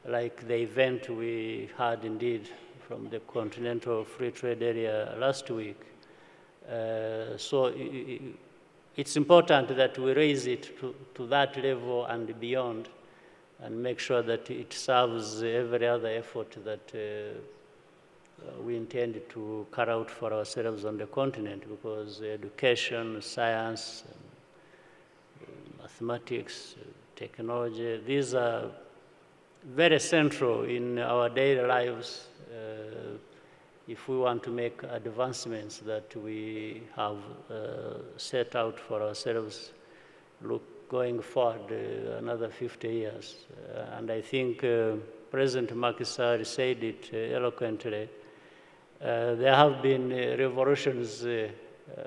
like the event we had indeed from the Continental Free Trade Area last week. So it's important that we raise it to that level and beyond and make sure that it serves every other effort that we intend to carry out for ourselves on the continent, because education, science, mathematics, technology, these are very central in our daily lives if we want to make advancements that we have set out for ourselves going forward another 50 years. And I think President Macky Sall said it eloquently. There have been revolutions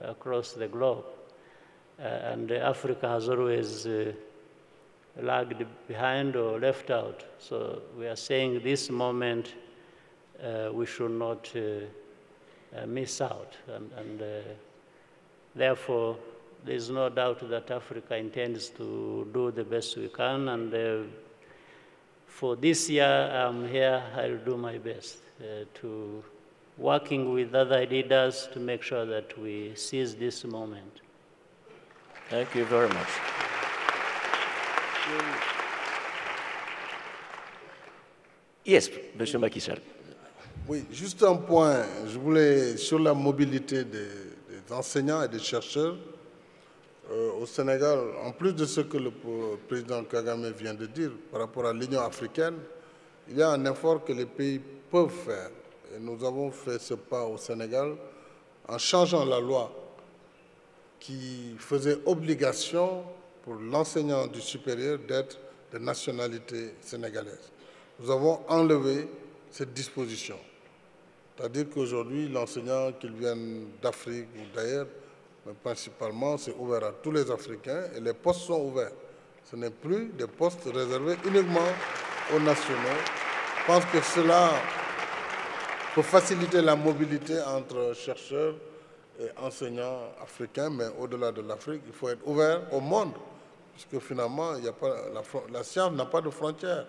across the globe, and Africa has always lagged behind or left out. So we are saying this moment we should not miss out. And therefore, there is no doubt that Africa intends to do the best we can. And for this year, I'm here, I'll do my best to working with other leaders to make sure that we seize this moment. Thank you very much. Yes, Monsieur Macky Sall. Oui, juste un point. Je voulais, sur la mobilité des enseignants et des chercheurs au Sénégal, en plus de ce que le président Kagame vient de dire par rapport à l'Union africaine, il y a un effort que les pays peuvent faire. Et nous avons fait ce pas au Sénégal en changeant la loi qui faisait obligation pour l'enseignant du supérieur d'être de nationalité sénégalaise. Nous avons enlevé cette disposition. C'est-à-dire qu'aujourd'hui, l'enseignant, qu'il vienne d'Afrique ou d'ailleurs, mais principalement, c'est ouvert à tous les Africains et les postes sont ouverts. Ce n'est plus des postes réservés uniquement aux nationaux. Je pense que cela peut faciliter la mobilité entre chercheurs et enseignants africains, mais au-delà de l'Afrique, il faut être ouvert au monde, puisque finalement, il y a pas, la science n'a pas de frontières.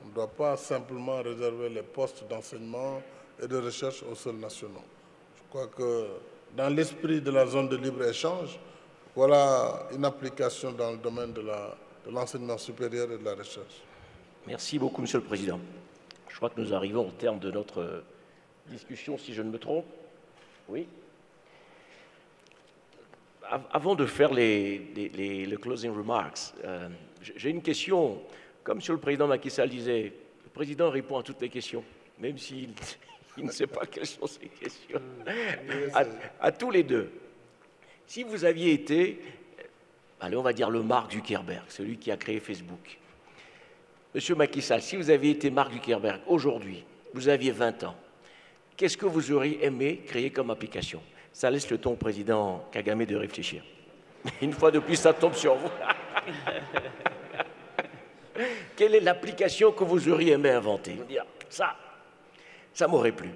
On ne doit pas simplement réserver les postes d'enseignement et de recherche aux seuls nationaux. Je crois que dans l'esprit de la zone de libre-échange, voilà une application dans le domaine de l'enseignement supérieur et de la recherche. Merci beaucoup, Monsieur le Président. Je crois que nous arrivons au terme de notre discussion, si je ne me trompe. Oui. Avant de faire les closing remarks, j'ai une question. Comme Monsieur le Président Macky Sall disait, le Président répond à toutes les questions, même s'il ne sait pas quelles sont ces questions. À tous les deux. Si vous aviez été, allez, on va dire le Mark Zuckerberg, celui qui a créé Facebook. Monsieur Macky Sall, si vous aviez été Mark Zuckerberg aujourd'hui, vous aviez 20 ans, qu'est-ce que vous auriez aimé créer comme application? Ça laisse le temps au président Kagame de réfléchir. Une fois de plus, ça tombe sur vous. Quelle est l'application que vous auriez aimé inventer? Dire, ça m'aurait plu.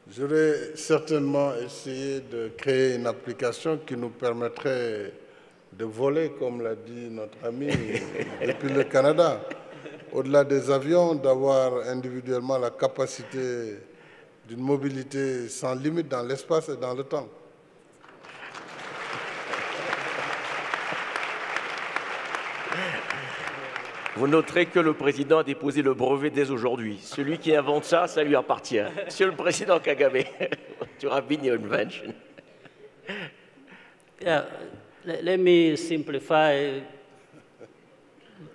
J'aurais certainement essayé de créer une application qui nous permettrait de voler, comme l'a dit notre ami, depuis le Canada. Au-delà des avions, d'avoir individuellement la capacité d'une mobilité sans limite dans l'espace et dans le temps. Vous noterez que le président a déposé le brevet dès aujourd'hui. Celui qui invente ça, ça lui appartient. Monsieur le président Kagame, tu as been your invention. Yeah, let me simplify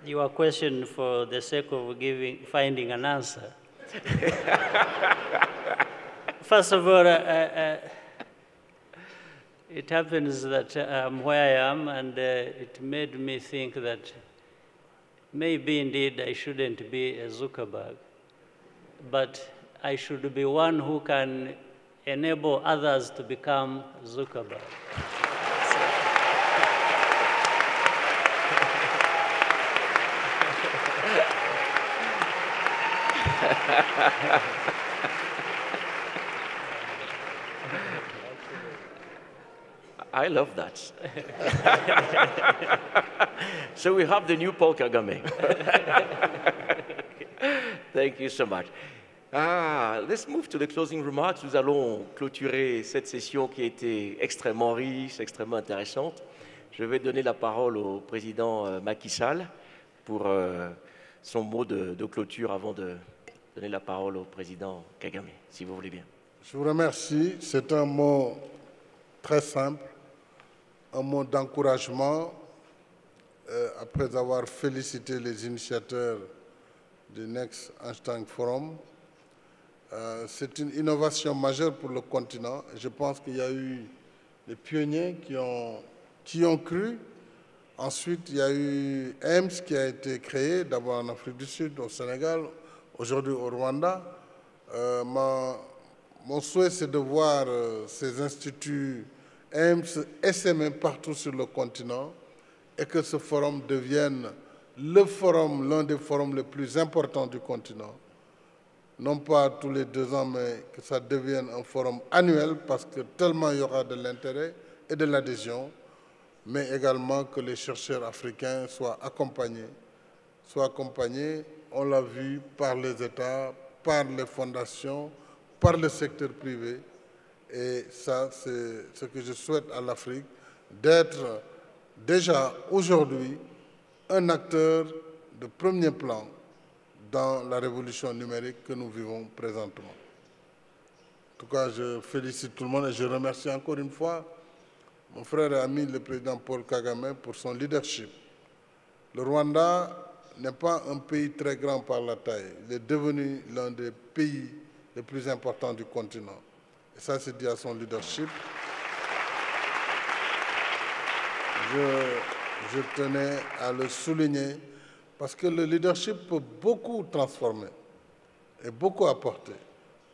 your question for the sake of finding an answer. First of all, it happens that I'm where I am, and it made me think that maybe indeed I shouldn't be a Zuckerberg, but I should be one who can enable others to become Zuckerberg. I love that. So we have the new Paul Kagame. Thank you so much. Let's move to the closing remarks. Nous allons clôturer cette session qui a été extrêmement riche, extrêmement intéressante. Je vais donner la parole au président Macky Sall pour son mot de clôture avant de donner la parole au président Kagame, si vous voulez bien. Je vous remercie. C'est un mot très simple, un mot d'encouragement. Après avoir félicité les initiateurs du Next Einstein Forum, c'est une innovation majeure pour le continent. Je pense qu'il y a eu des pionniers qui ont cru. Ensuite, il y a eu EMS qui a été créé, d'abord en Afrique du Sud, au Sénégal, aujourd'hui au Rwanda. Mon souhait, c'est de voir ces instituts EMS SMM partout sur le continent et que ce forum devienne l'un des forums les plus importants du continent. Non pas tous les 2 ans, mais que ça devienne un forum annuel parce que tellement il y aura de l'intérêt et de l'adhésion, mais également que les chercheurs africains soient accompagnés, on l'a vu, par les États, par les fondations, par le secteur privé. Et ça, c'est ce que je souhaite à l'Afrique, d'être déjà aujourd'hui un acteur de premier plan dans la révolution numérique que nous vivons présentement. En tout cas, je félicite tout le monde et je remercie encore une fois mon frère et ami, le président Paul Kagame, pour son leadership. Le Rwanda n'est pas un pays très grand par la taille. Il est devenu l'un des pays les plus importants du continent. Et ça, c'est dû à son leadership. Je tenais à le souligner parce que le leadership peut beaucoup transformer et beaucoup apporter.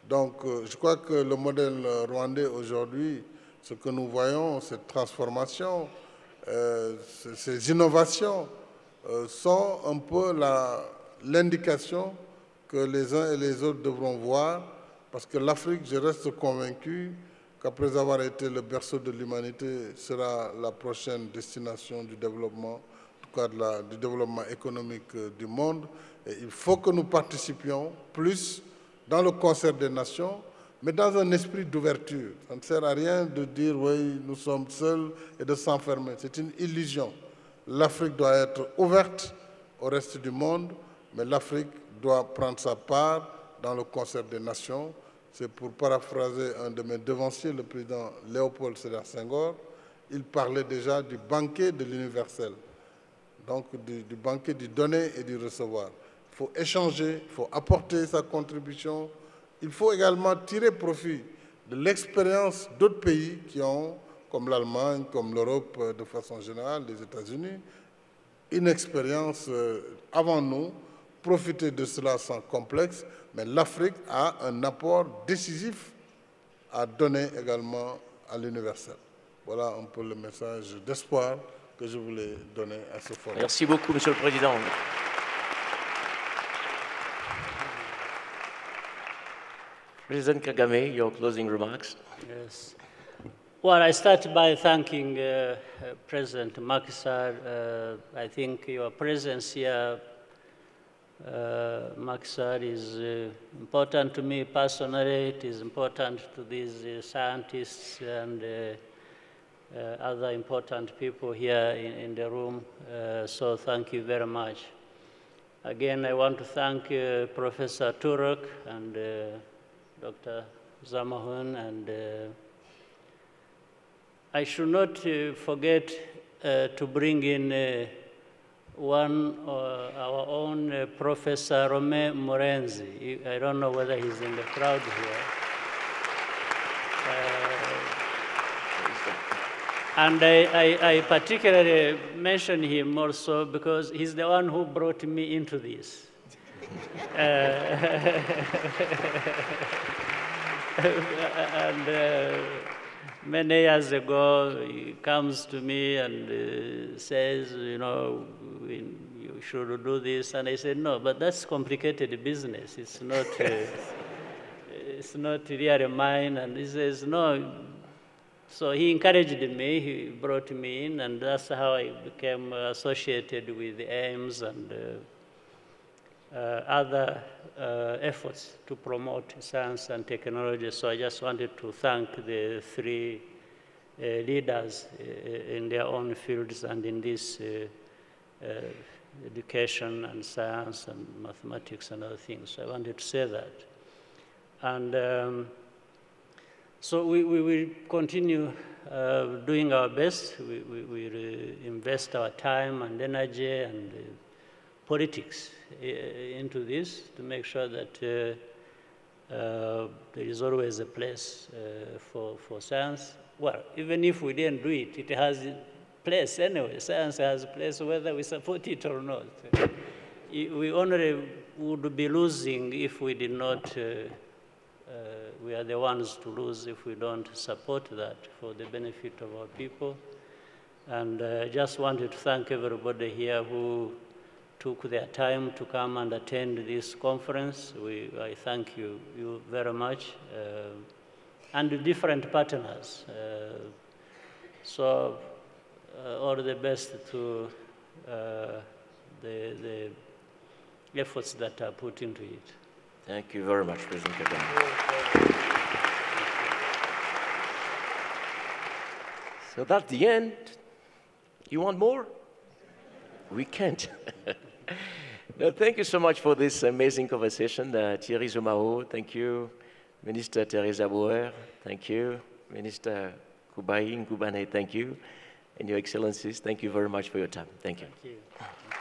Donc, je crois que le modèle rwandais aujourd'hui, ce que nous voyons, cette transformation, ces innovations sont un peu l'indication que les uns et les autres devront voir, parce que l'Afrique, je reste convaincu qu'après avoir été le berceau de l'humanité, sera la prochaine destination du développement, en tout cas du développement économique du monde. Et il faut que nous participions plus dans le concert des nations, mais dans un esprit d'ouverture. Ça ne sert à rien de dire « oui, nous sommes seuls » et de s'enfermer. C'est une illusion. L'Afrique doit être ouverte au reste du monde, mais l'Afrique doit prendre sa part dans le concert des nations. C'est pour paraphraser un de mes devanciers, le président Léopold Sédar Senghor. Il parlait déjà du banquet de l'universel, donc du banquet du donner et du recevoir. Il faut échanger, il faut apporter sa contribution. Il faut également tirer profit de l'expérience d'autres pays qui ont comme l'Allemagne, comme l'Europe de façon générale, les États-Unis, une expérience avant nous, profiter de cela sans complexe, mais l'Afrique a un apport décisif à donner également à l'universel. Voilà un peu le message d'espoir que je voulais donner à ce forum. Merci beaucoup, Monsieur le Président. President Kagame, your closing remarks. Yes. Well, I start by thanking President Macky Sall. I think your presence here, Macky Sall, is important to me personally. It is important to these scientists and other important people here in the room. So thank you very much. Again, I want to thank Professor Turok and Dr. Zamahun, and I should not forget to bring in our own Professor Rome Morenzi. I don't know whether he's in the crowd here. And I particularly mention him also because he's the one who brought me into this. And many years ago, he comes to me and says, you know, you should do this. And I said, no, but that's complicated business. It's not, it's not really mine. And he says, no. So he encouraged me, he brought me in, and that's how I became associated with AIMS and other efforts to promote science and technology. So I just wanted to thank the three leaders in their own fields and in this education and science and mathematics and other things. So I wanted to say that. And so we will continue doing our best. We will invest our time and energy and politics into this to make sure that there is always a place for science. Well, even if we didn't do it, it has a place anyway. Science has a place whether we support it or not. We only would be losing if we did not, we are the ones to lose if we don't support that for the benefit of our people. And I just wanted to thank everybody here who took their time to come and attend this conference. I thank you very much. And the different partners. So all the best to the efforts that are put into it. Thank you very much, President Kagame. So that's the end. You want more? We can't. No, thank you so much for this amazing conversation. Thierry Zomao, thank you. Minister Teresa Bauer, thank you. Minister Kubai Ngubane, thank you. And Your Excellencies, thank you very much for your time. Thank you. Thank you.